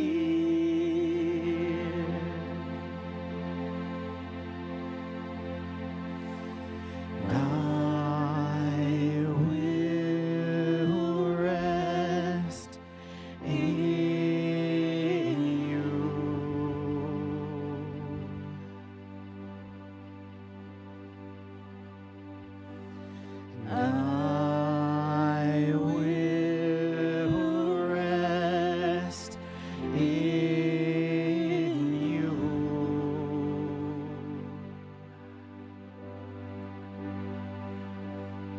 I will rest in you. I will rest in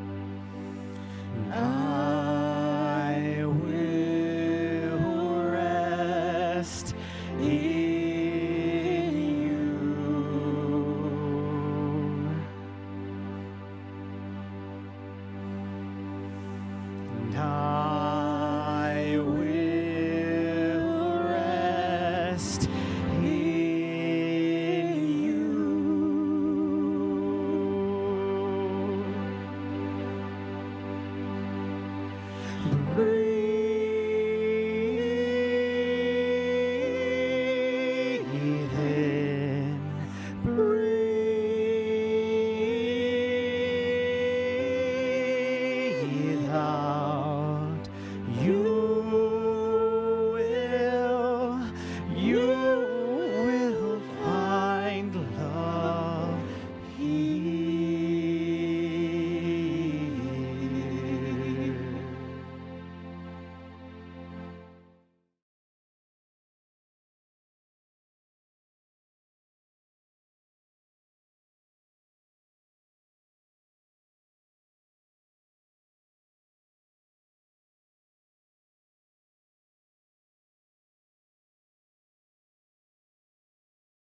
you. I will rest in you. And I will rest in you. Breathe in, breathe out. You will find love here.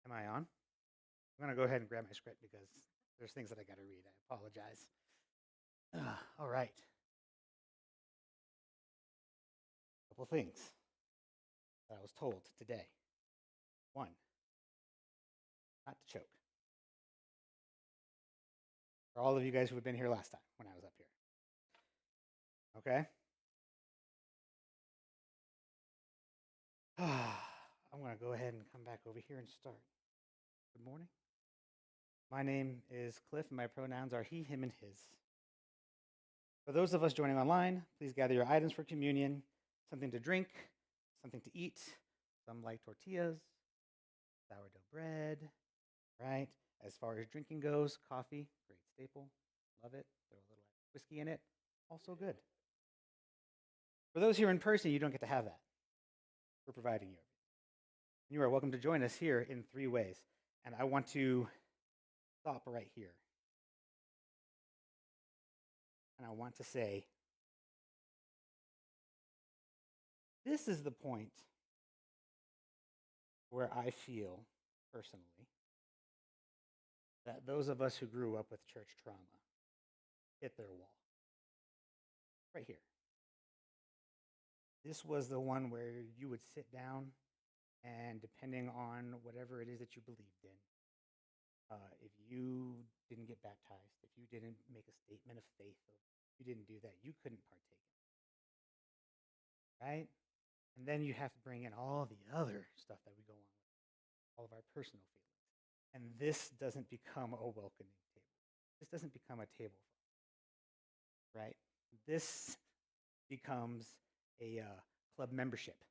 Am I on? I'm going to go ahead and grab my script because there's things that I got to read. I apologize. All right. Couple things that I was told today. One, not to choke. For all of you guys who have been here last time when I was up here. Okay? I'm going to go ahead and come back over here and start. Good morning. My name is Cliff, and my pronouns are he, him, and his. For those of us joining online, please gather your items for communion, something to drink, something to eat, some light tortillas, sourdough bread, right? As far as drinking goes, coffee, great staple, love it. Throw a little whiskey in it, also good. For those here in person, you don't get to have that. We're providing you. You are welcome to join us here in 3 ways. And I want to stop right here. And I want to say, this is the point where I feel, personally, that those of us who grew up with church trauma hit their wall. Right here. This was the one where you would sit down, and depending on whatever it is that you believed in, if you didn't get baptized, if you didn't make a statement of faith, or you didn't do that, you couldn't partake. Right? And then you have to bring in all the other stuff that we go on with, all of our personal feelings. And this doesn't become a welcoming table. This doesn't become a table, right? This becomes a club membership.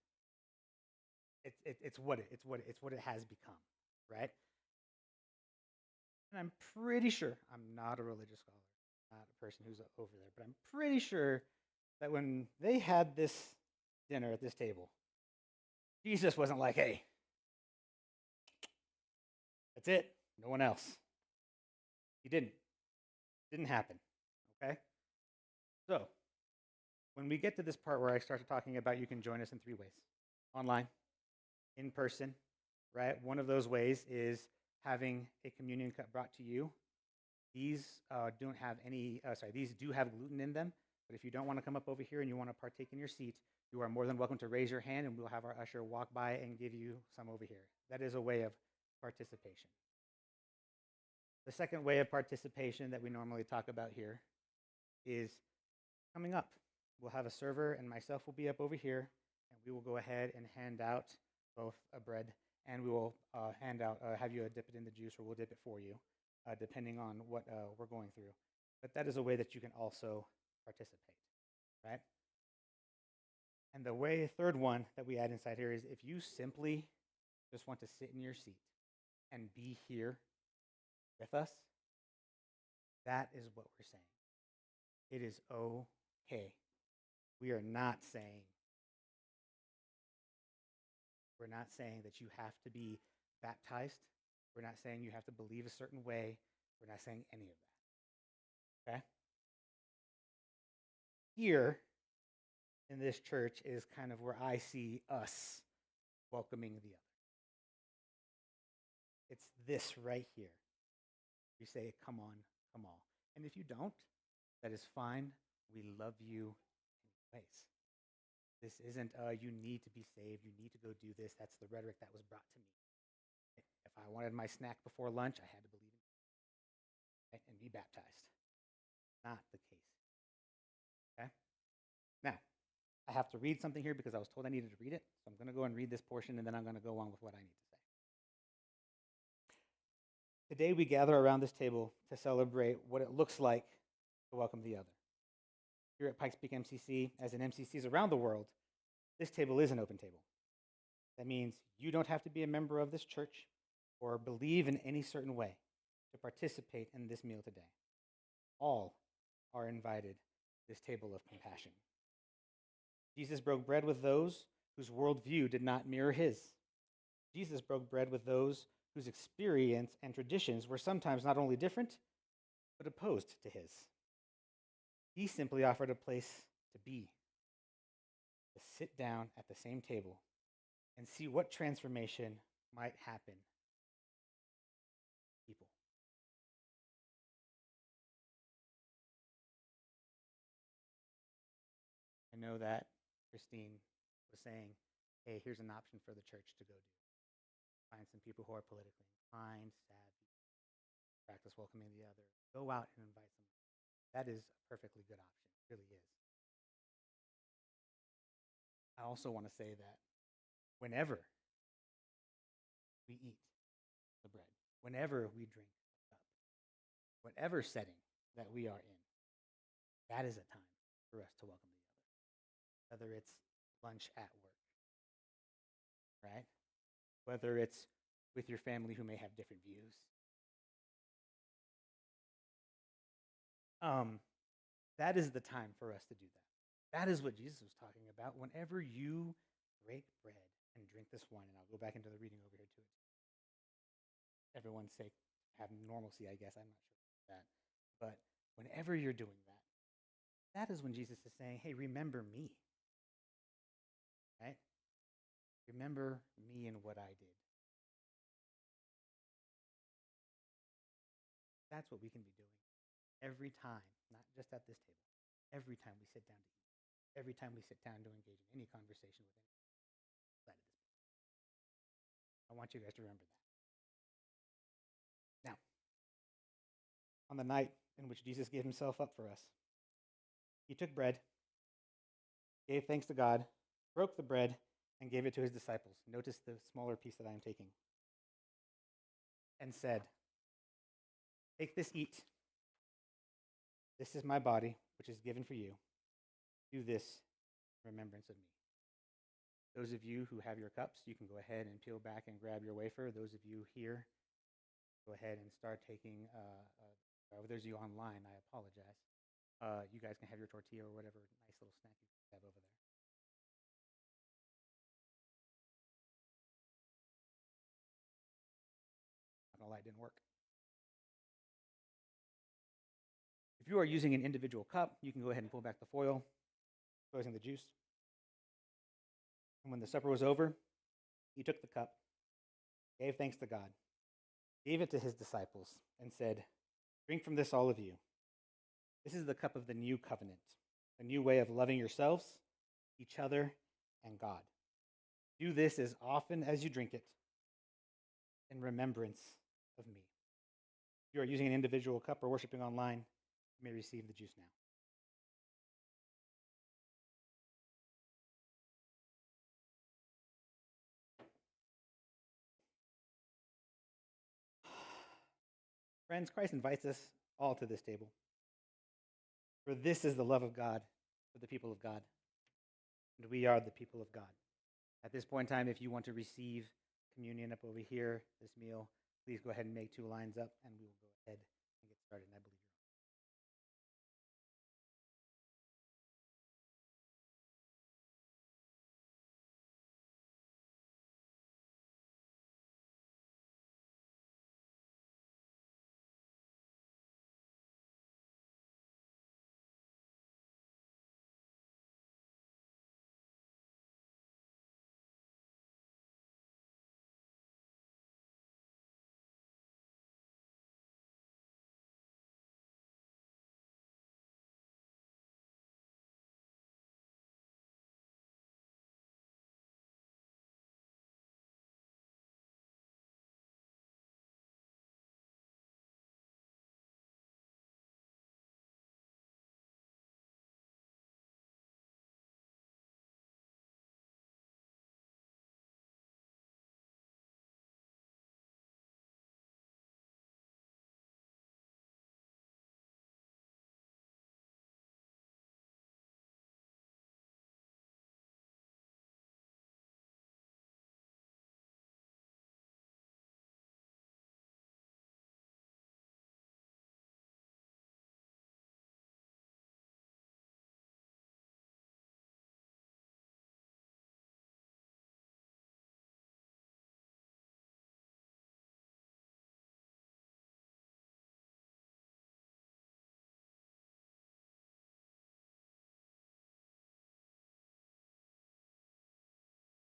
It's what it has become, right? And I'm pretty sure, I'm not a religious scholar, not a person who's over there, but I'm pretty sure that when they had this dinner at this table, Jesus wasn't like, hey, that's it, no one else. He didn't. Didn't happen, okay? So, when we get to this part where I start talking about you can join us in 3 ways: online, in person, right? One of those ways is having a communion cup brought to you. These don't have any, these do have gluten in them, but if you don't want to come up over here and you want to partake in your seat, you are more than welcome to raise your hand and we'll have our usher walk by and give you some over here. That is a way of participation. The second way of participation that we normally talk about here is coming up. We'll have a server and myself will be up over here, and we will go ahead and hand out both a bread and we will have you dip it in the juice, or we'll dip it for you, depending on what we're going through. But that is a way that you can also participate, right? And the third one that we add inside here is if you simply just want to sit in your seat and be here with us, that is what we're saying. It is okay. We are not saying that you have to be baptized. We're not saying you have to believe a certain way. We're not saying any of that. Okay? Here in this church is kind of where I see us welcoming the other. It's this right here. You say, come on, come all. And if you don't, that is fine. We love you anyways. This isn't, you need to be saved, you need to go do this. That's the rhetoric that was brought to me. If I wanted my snack before lunch, I had to believe in it and be baptized. Not the case. Okay? Now, I have to read something here because I was told I needed to read it. So I'm going to go and read this portion, and then I'm going to go on with what I need to say. Today we gather around this table to celebrate what it looks like to welcome the other. Here at Pikes Peak MCC, as in MCCs around the world, this table is an open table. That means you don't have to be a member of this church or believe in any certain way to participate in this meal today. All are invited to this table of compassion. Jesus broke bread with those whose worldview did not mirror his. Jesus broke bread with those whose experience and traditions were sometimes not only different, but opposed to his. He simply offered a place to be, to sit down at the same table and see what transformation might happen. People. I know that Christine was saying, hey, here's an option for the church to go do. Find some people who are politically inclined, savvy, practice welcoming the other. Go out and invite them. That is a perfectly good option. It really is. I also want to say that whenever we eat the bread, whenever we drink the cup, whatever setting that we are in, that is a time for us to welcome the other. Whether it's lunch at work, right? Whether it's with your family who may have different views. That is the time for us to do that. That is what Jesus was talking about. Whenever you break bread and drink this wine, and I'll go back into the reading over here too. Everyone's sake, have normalcy, I guess. I'm not sure about that. But whenever you're doing that, that is when Jesus is saying, hey, remember me. Right? Remember me and what I did. That's what we can be doing every time, not just at this table, every time we sit down to eat, every time we sit down to engage in any conversation with anyone outside of this place. I want you guys to remember that. Now, on the night in which Jesus gave himself up for us, he took bread, gave thanks to God, broke the bread, and gave it to his disciples. Notice the smaller piece that I am taking. And said, take this, eat. This is my body, which is given for you. Do this in remembrance of me. Those of you who have your cups, you can go ahead and peel back and grab your wafer. Those of you here, go ahead and start taking, those of you online, I apologize. You guys can have your tortilla or whatever nice little snack you have over there. Not gonna lie, it didn't work. If you are using an individual cup, you can go ahead and pull back the foil, closing the juice. And when the supper was over, he took the cup, gave thanks to God, gave it to his disciples, and said, "Drink from this, all of you. This is the cup of the new covenant, a new way of loving yourselves, each other, and God. Do this as often as you drink it in remembrance of me." If you are using an individual cup or worshiping online, you may receive the juice now. Friends, Christ invites us all to this table. For this is the love of God for the people of God, and we are the people of God. At this point in time, if you want to receive communion up over here, this meal, please go ahead and make 2 lines up, and we will go ahead and get started. And I believe you're on.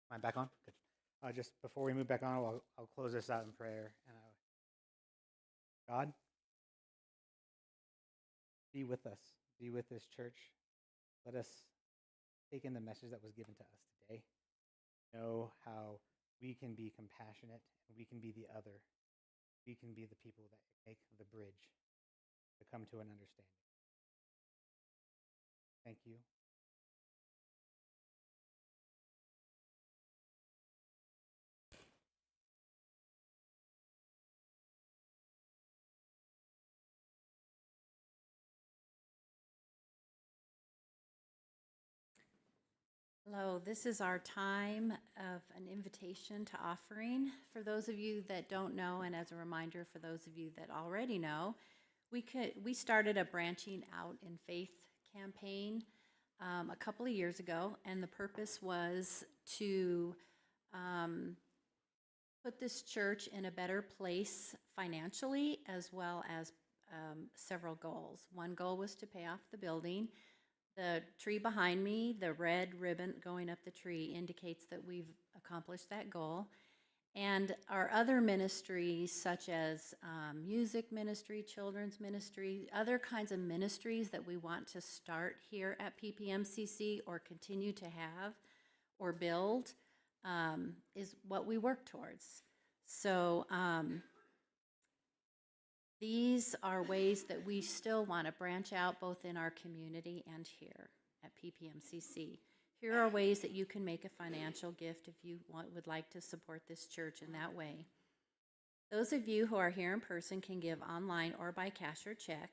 Am I back on? Good. Just before we move back on, I'll close this out in prayer. God, be with us. Be with this church. Let us take in the message that was given to us today. Know how we can be compassionate and we can be the other. We can be the people that make the bridge to come to an understanding. Thank you. Hello, this is our time of an invitation to offering. For those of you that don't know, and as a reminder for those of you that already know, we started a Branching Out in Faith campaign a couple of years ago, and the purpose was to put this church in a better place financially, as well as several goals. One goal was to pay off the building. The tree behind me, the red ribbon going up the tree, indicates that we've accomplished that goal. And our other ministries, such as music ministry, children's ministry, other kinds of ministries that we want to start here at PPMCC or continue to have or build, is what we work towards. So these are ways that we still want to branch out both in our community and here at PPMCC. Here are ways that you can make a financial gift if you would like to support this church in that way. Those of you who are here in person can give online or by cash or check.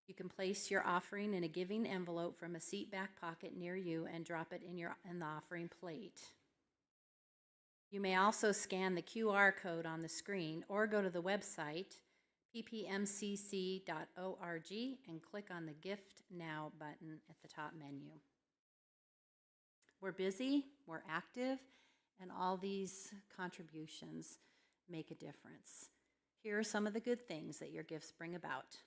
You can place your offering in a giving envelope from a seat back pocket near you and drop it in the offering plate. You may also scan the QR code on the screen or go to the website ppmcc.org and click on the Gift Now button at the top menu. We're busy, we're active, and all these contributions make a difference. Here are some of the good things that your gifts bring about.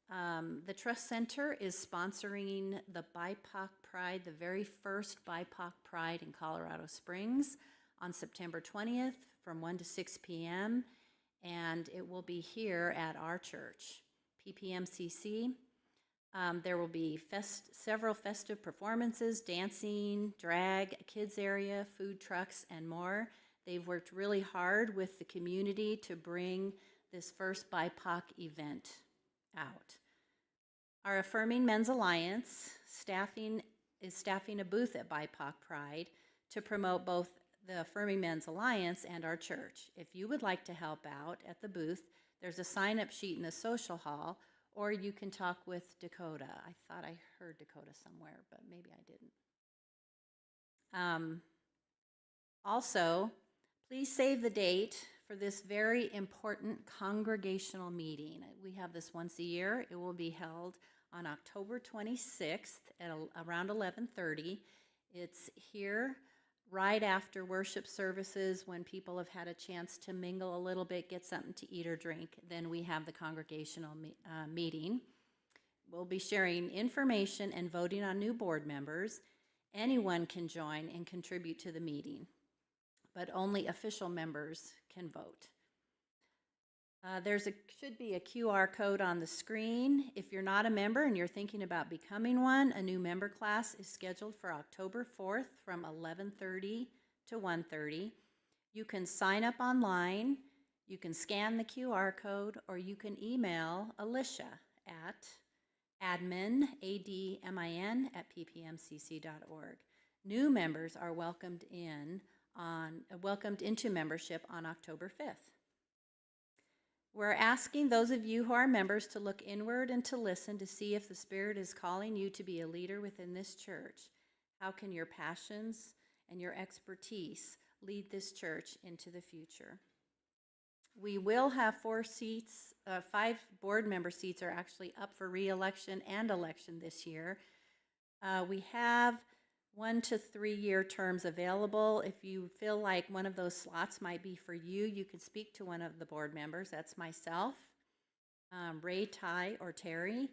The Trust Center is sponsoring the BIPOC Pride, the very first BIPOC Pride in Colorado Springs on September 20th from 1 to 6 p.m. And it will be here at our church, PPMCC. There will be several festive performances, dancing, drag, a kids area, food trucks, and more. They've worked really hard with the community to bring this first BIPOC event out. Our Affirming Men's Alliance is staffing a booth at BIPOC Pride to promote both the Affirming Men's Alliance and our church. If you would like to help out at the booth, there's a sign-up sheet in the social hall, or you can talk with Dakota. I thought I heard Dakota somewhere, but maybe I didn't. Also, please save the date for this very important congregational meeting. We have this once a year. It will be held on October 26th at around 11:30. It's here right after worship services when people have had a chance to mingle a little bit, get something to eat or drink. Then we have the congregational meeting. We'll be sharing information and voting on new board members. Anyone can join and contribute to the meeting, but only official members can vote. Should be a QR code on the screen. If you're not a member and you're thinking about becoming one, a new member class is scheduled for October 4th from 11:30 to 1:30. You can sign up online, you can scan the QR code, or you can email Alicia at admin, ADMIN, at ppmcc.org. New members are welcomed into membership on October 5th. We're asking those of you who are members to look inward and to listen to see if the Spirit is calling you to be a leader within this church. How can your passions and your expertise lead this church into the future? We will have 5 board member seats are actually up for re-election and election this year. We have 1 to 3 year terms available. If you feel like one of those slots might be for you, you can speak to one of the board members. That's myself, Ray, Ty, or Terry.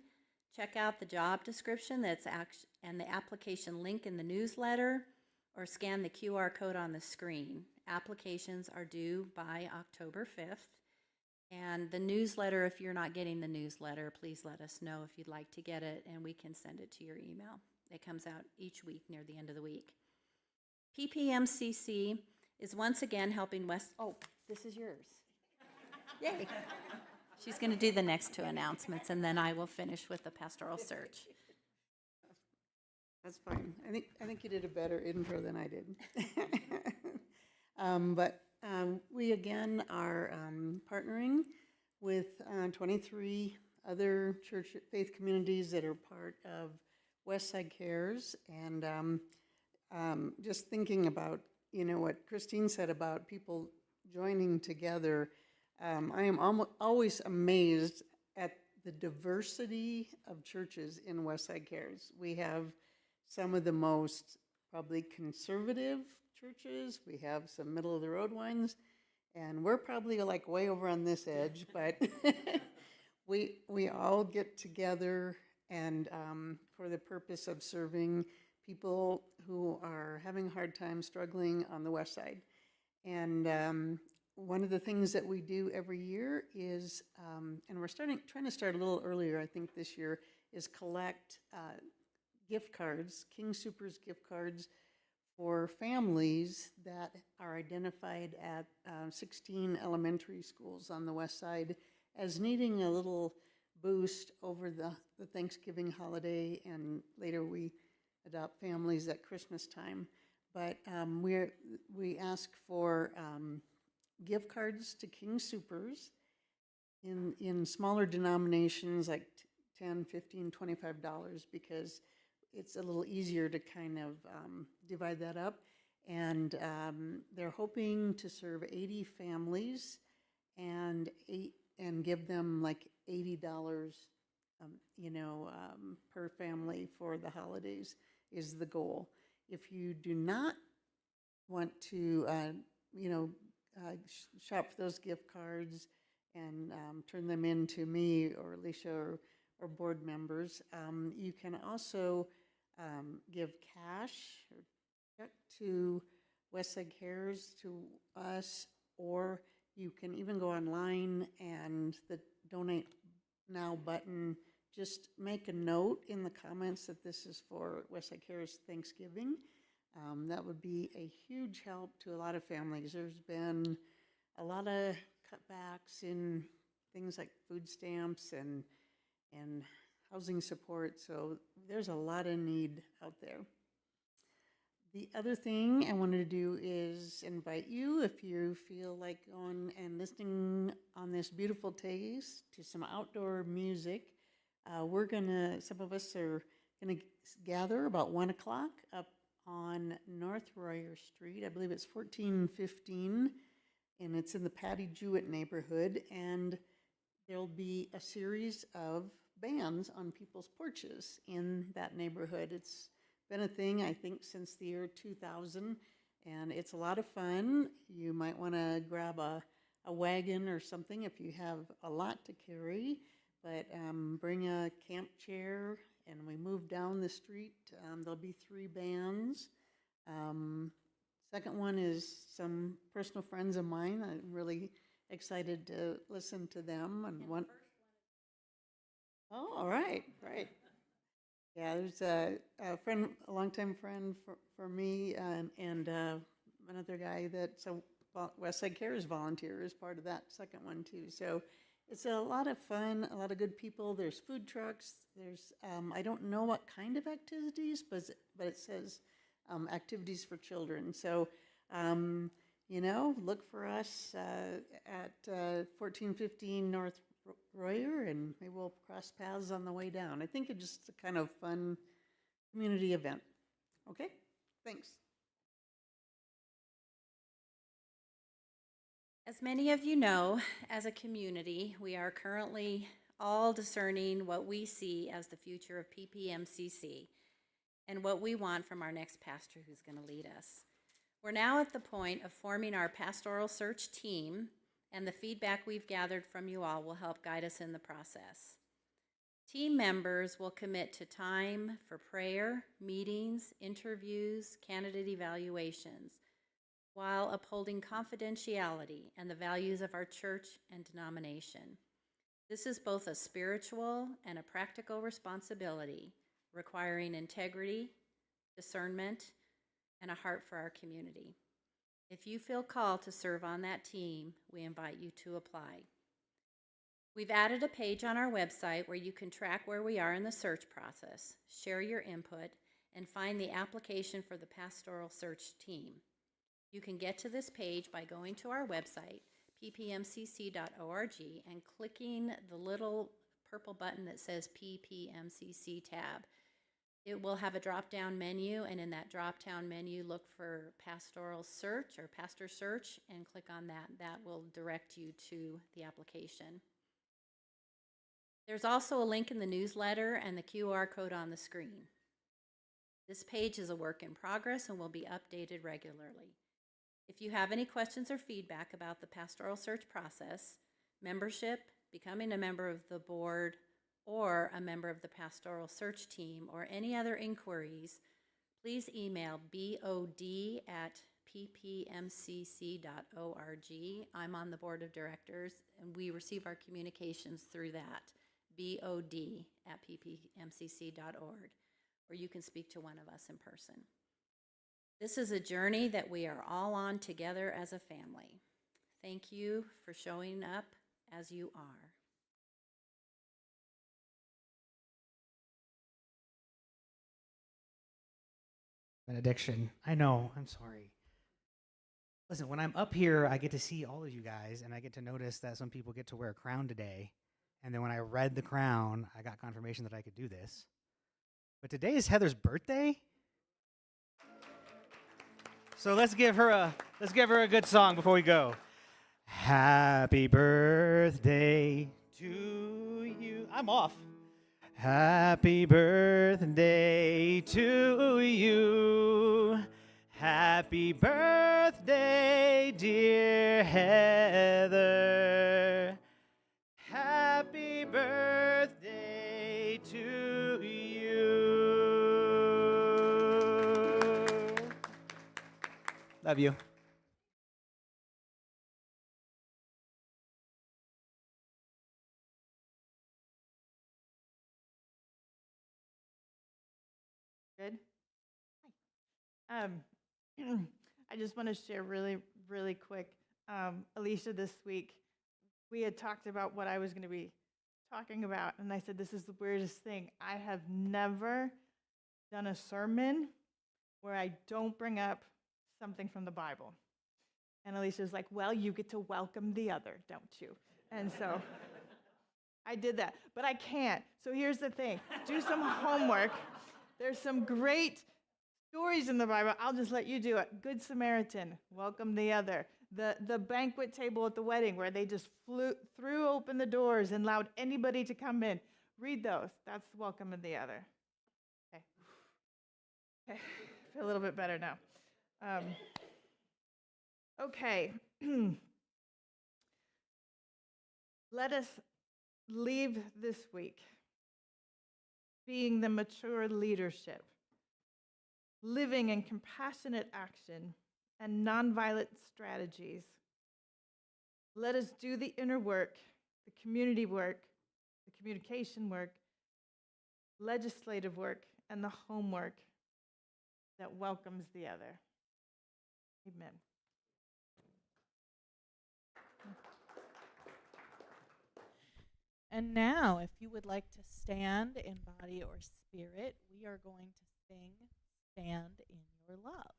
Check out the job description and the application link in the newsletter, or scan the QR code on the screen. Applications are due by October 5th. And the newsletter, if you're not getting the newsletter, please let us know if you'd like to get it, and we can send it to your email. It comes out each week near the end of the week. PPMCC is once again helping oh, this is yours. Yay. She's going to do the next 2 announcements, and then I will finish with the pastoral search. That's fine. I think you did a better intro than I did. We again are partnering with 23 other church faith communities that are part of Westside Cares, and just thinking about what Christine said about people joining together. I am always amazed at the diversity of churches in Westside Cares. We have some of the most probably conservative churches. We have some middle of the road ones, and we're probably like way over on this edge, but we all get together and for the purpose of serving people who are having a hard time struggling on the west side. And one of the things that we do every year is, and we're trying to start a little earlier, I think this year, is collect gift cards, King Soopers gift cards for families that are identified at 16 elementary schools on the west side as needing a little boost over the Thanksgiving holiday, and later we adopt families at Christmas time. But we ask for gift cards to King Soopers in smaller denominations like $10, $15, $25, because it's a little easier to kind of divide that up. And they're hoping to serve 80 families and give them like $80, per family for the holidays is the goal. If you do not want to, shop for those gift cards and turn them in to me or Alicia or or board members. You can also give cash or check to Westside Cares, to us, or you can even go online and the Donate Now button, just make a note in the comments that this is for Westside Cares Thanksgiving. That would be a huge help to a lot of families. There's been a lot of cutbacks in things like food stamps and housing support, so there's a lot of need out there. The other thing I wanted to do is invite you, if you feel like going and listening on this beautiful taste to some outdoor music. Some of us are gonna gather about 1 o'clock up on North Royer Street. I believe it's 1415, and it's in the Patty Jewett neighborhood, and there'll be a series of bands on people's porches in that neighborhood. It's been a thing, I think, since the year 2000, and it's a lot of fun. You might want to grab a wagon or something if you have a lot to carry, but bring a camp chair, and we move down the street. There'll be 3 bands. Second one is some personal friends of mine. I'm really excited to listen to them. And one. Oh, all right, right. Yeah, there's a friend, a longtime friend for me, and another guy that's a Westside Cares volunteer is part of that second one too. So it's a lot of fun, a lot of good people. There's food trucks. There's I don't know what kind of activities, but it says activities for children. So look for us at 1415 North Royer, and maybe we'll cross paths on the way down. I think it's just a kind of fun community event. Okay, thanks. As many of you know, as a community, we are currently all discerning what we see as the future of PPMCC and what we want from our next pastor who's going to lead us. We're now at the point of forming our pastoral search team, and the feedback we've gathered from you all will help guide us in the process. Team members will commit to time for prayer, meetings, interviews, candidate evaluations, while upholding confidentiality and the values of our church and denomination. This is both a spiritual and a practical responsibility, requiring integrity, discernment, and a heart for our community. If you feel called to serve on that team, we invite you to apply. We've added a page on our website where you can track where we are in the search process, share your input, and find the application for the pastoral search team. You can get to this page by going to our website, ppmcc.org, and clicking the little purple button that says PPMCC tab. It will have a drop-down menu, and in that drop-down menu, look for pastoral search or pastor search and click on that. That will direct you to the application. There's also a link in the newsletter and the QR code on the screen. This page is a work in progress and will be updated regularly. If you have any questions or feedback about the pastoral search process, membership, becoming a member of the board, or a member of the pastoral search team, or any other inquiries, please email bod@ppmcc.org. I'm on the board of directors, and we receive our communications through that, bod@ppmcc.org, or you can speak to one of us in person. This is a journey that we are all on together as a family. Thank you for showing up as you are. Benediction. I know, I'm sorry. Listen, when I'm up here, I get to see all of you guys, and I get to notice that some people get to wear a crown today. And then when I read the crown, I got confirmation that I could do this. But today is Heather's birthday. So let's give her a good song before we go. Happy birthday to you. I'm off. Happy birthday to you. Happy birthday, dear Heather. Happy birthday Love you. Good? Hi. I just want to share really, really quick. Alicia, this week, we had talked about what I was going to be talking about, and I said, this is the weirdest thing. I have never done a sermon where I don't bring up something from the Bible. And Alicia's like, well, you get to welcome the other, don't you? And so I did that, but I can't. So here's the thing. Do some homework. There's some great stories in the Bible. I'll just let you do it. Good Samaritan, welcome the other. The banquet table at the wedding where they just threw open the doors and allowed anybody to come in. Read those. That's welcome the other. Okay. Okay. I feel a little bit better now. Okay. Let us leave this week being the mature leadership, living in compassionate action and nonviolent strategies. Let us do the inner work, the community work, the communication work, legislative work, and the homework that welcomes the other. Amen. And now, if you would like to stand in body or spirit, we are going to sing Stand in Your Love.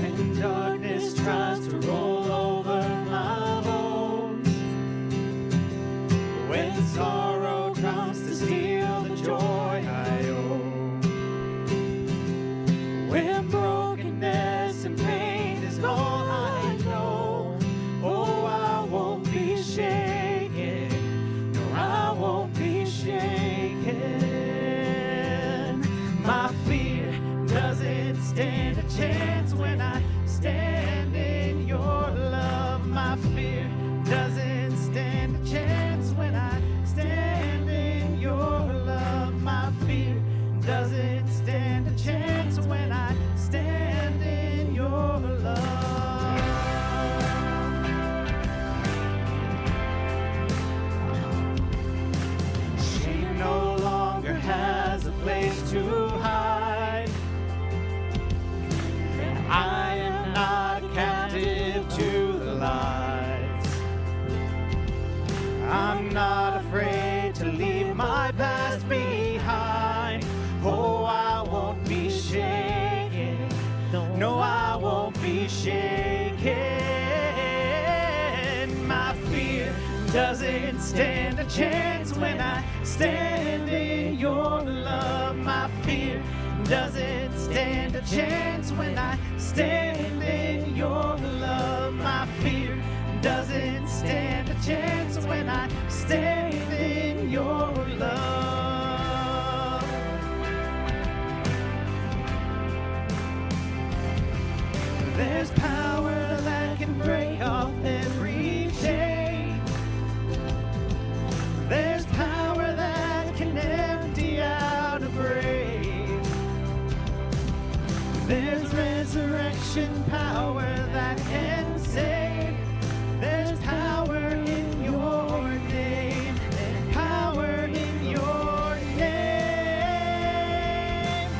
When darkness tries to roll over my bones, when sorrow comes to steal the joy I own, when brokenness and pain is all I know, oh, I won't be shaken, no, I won't be shaken. My fear doesn't stand a chance when I stand in your love. My fear doesn't stand a chance when I stand in your love. My fear doesn't stand a chance when I stand in your love. Shame no longer has a place to hide. I am not captive to the lies. I'm not afraid to leave my past behind. Oh, I won't be shaken. No, I won't be shaken. My fear doesn't stand a chance when I stand in your love. My fear doesn't stand a chance when I stand in your love. My fear doesn't stand a chance when I stand in your love. There's power that can break off every chain. There's power that can empty out a grave. There's resurrection power that can save. There's power in your name. Power in your name.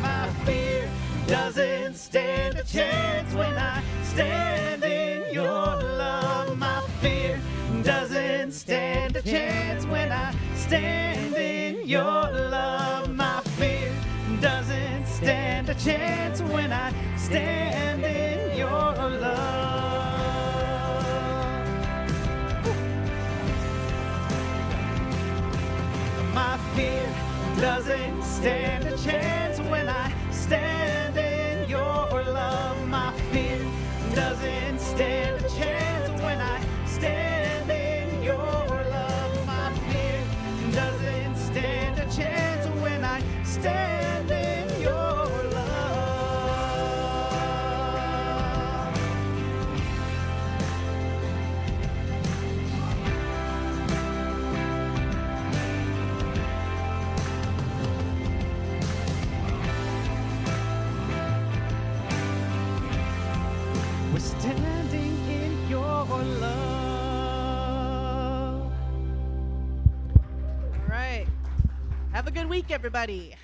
My fear doesn't stand a chance when I stand in your love. My fear doesn't stand a chance when I stand in your love. My fear doesn't stand a chance when I stand in your love. My fear doesn't stand a chance when I stand in your love. My fear doesn't stand a chance when I stand in your love. My fear doesn't stand a chance when I stand in your Have a good week, everybody.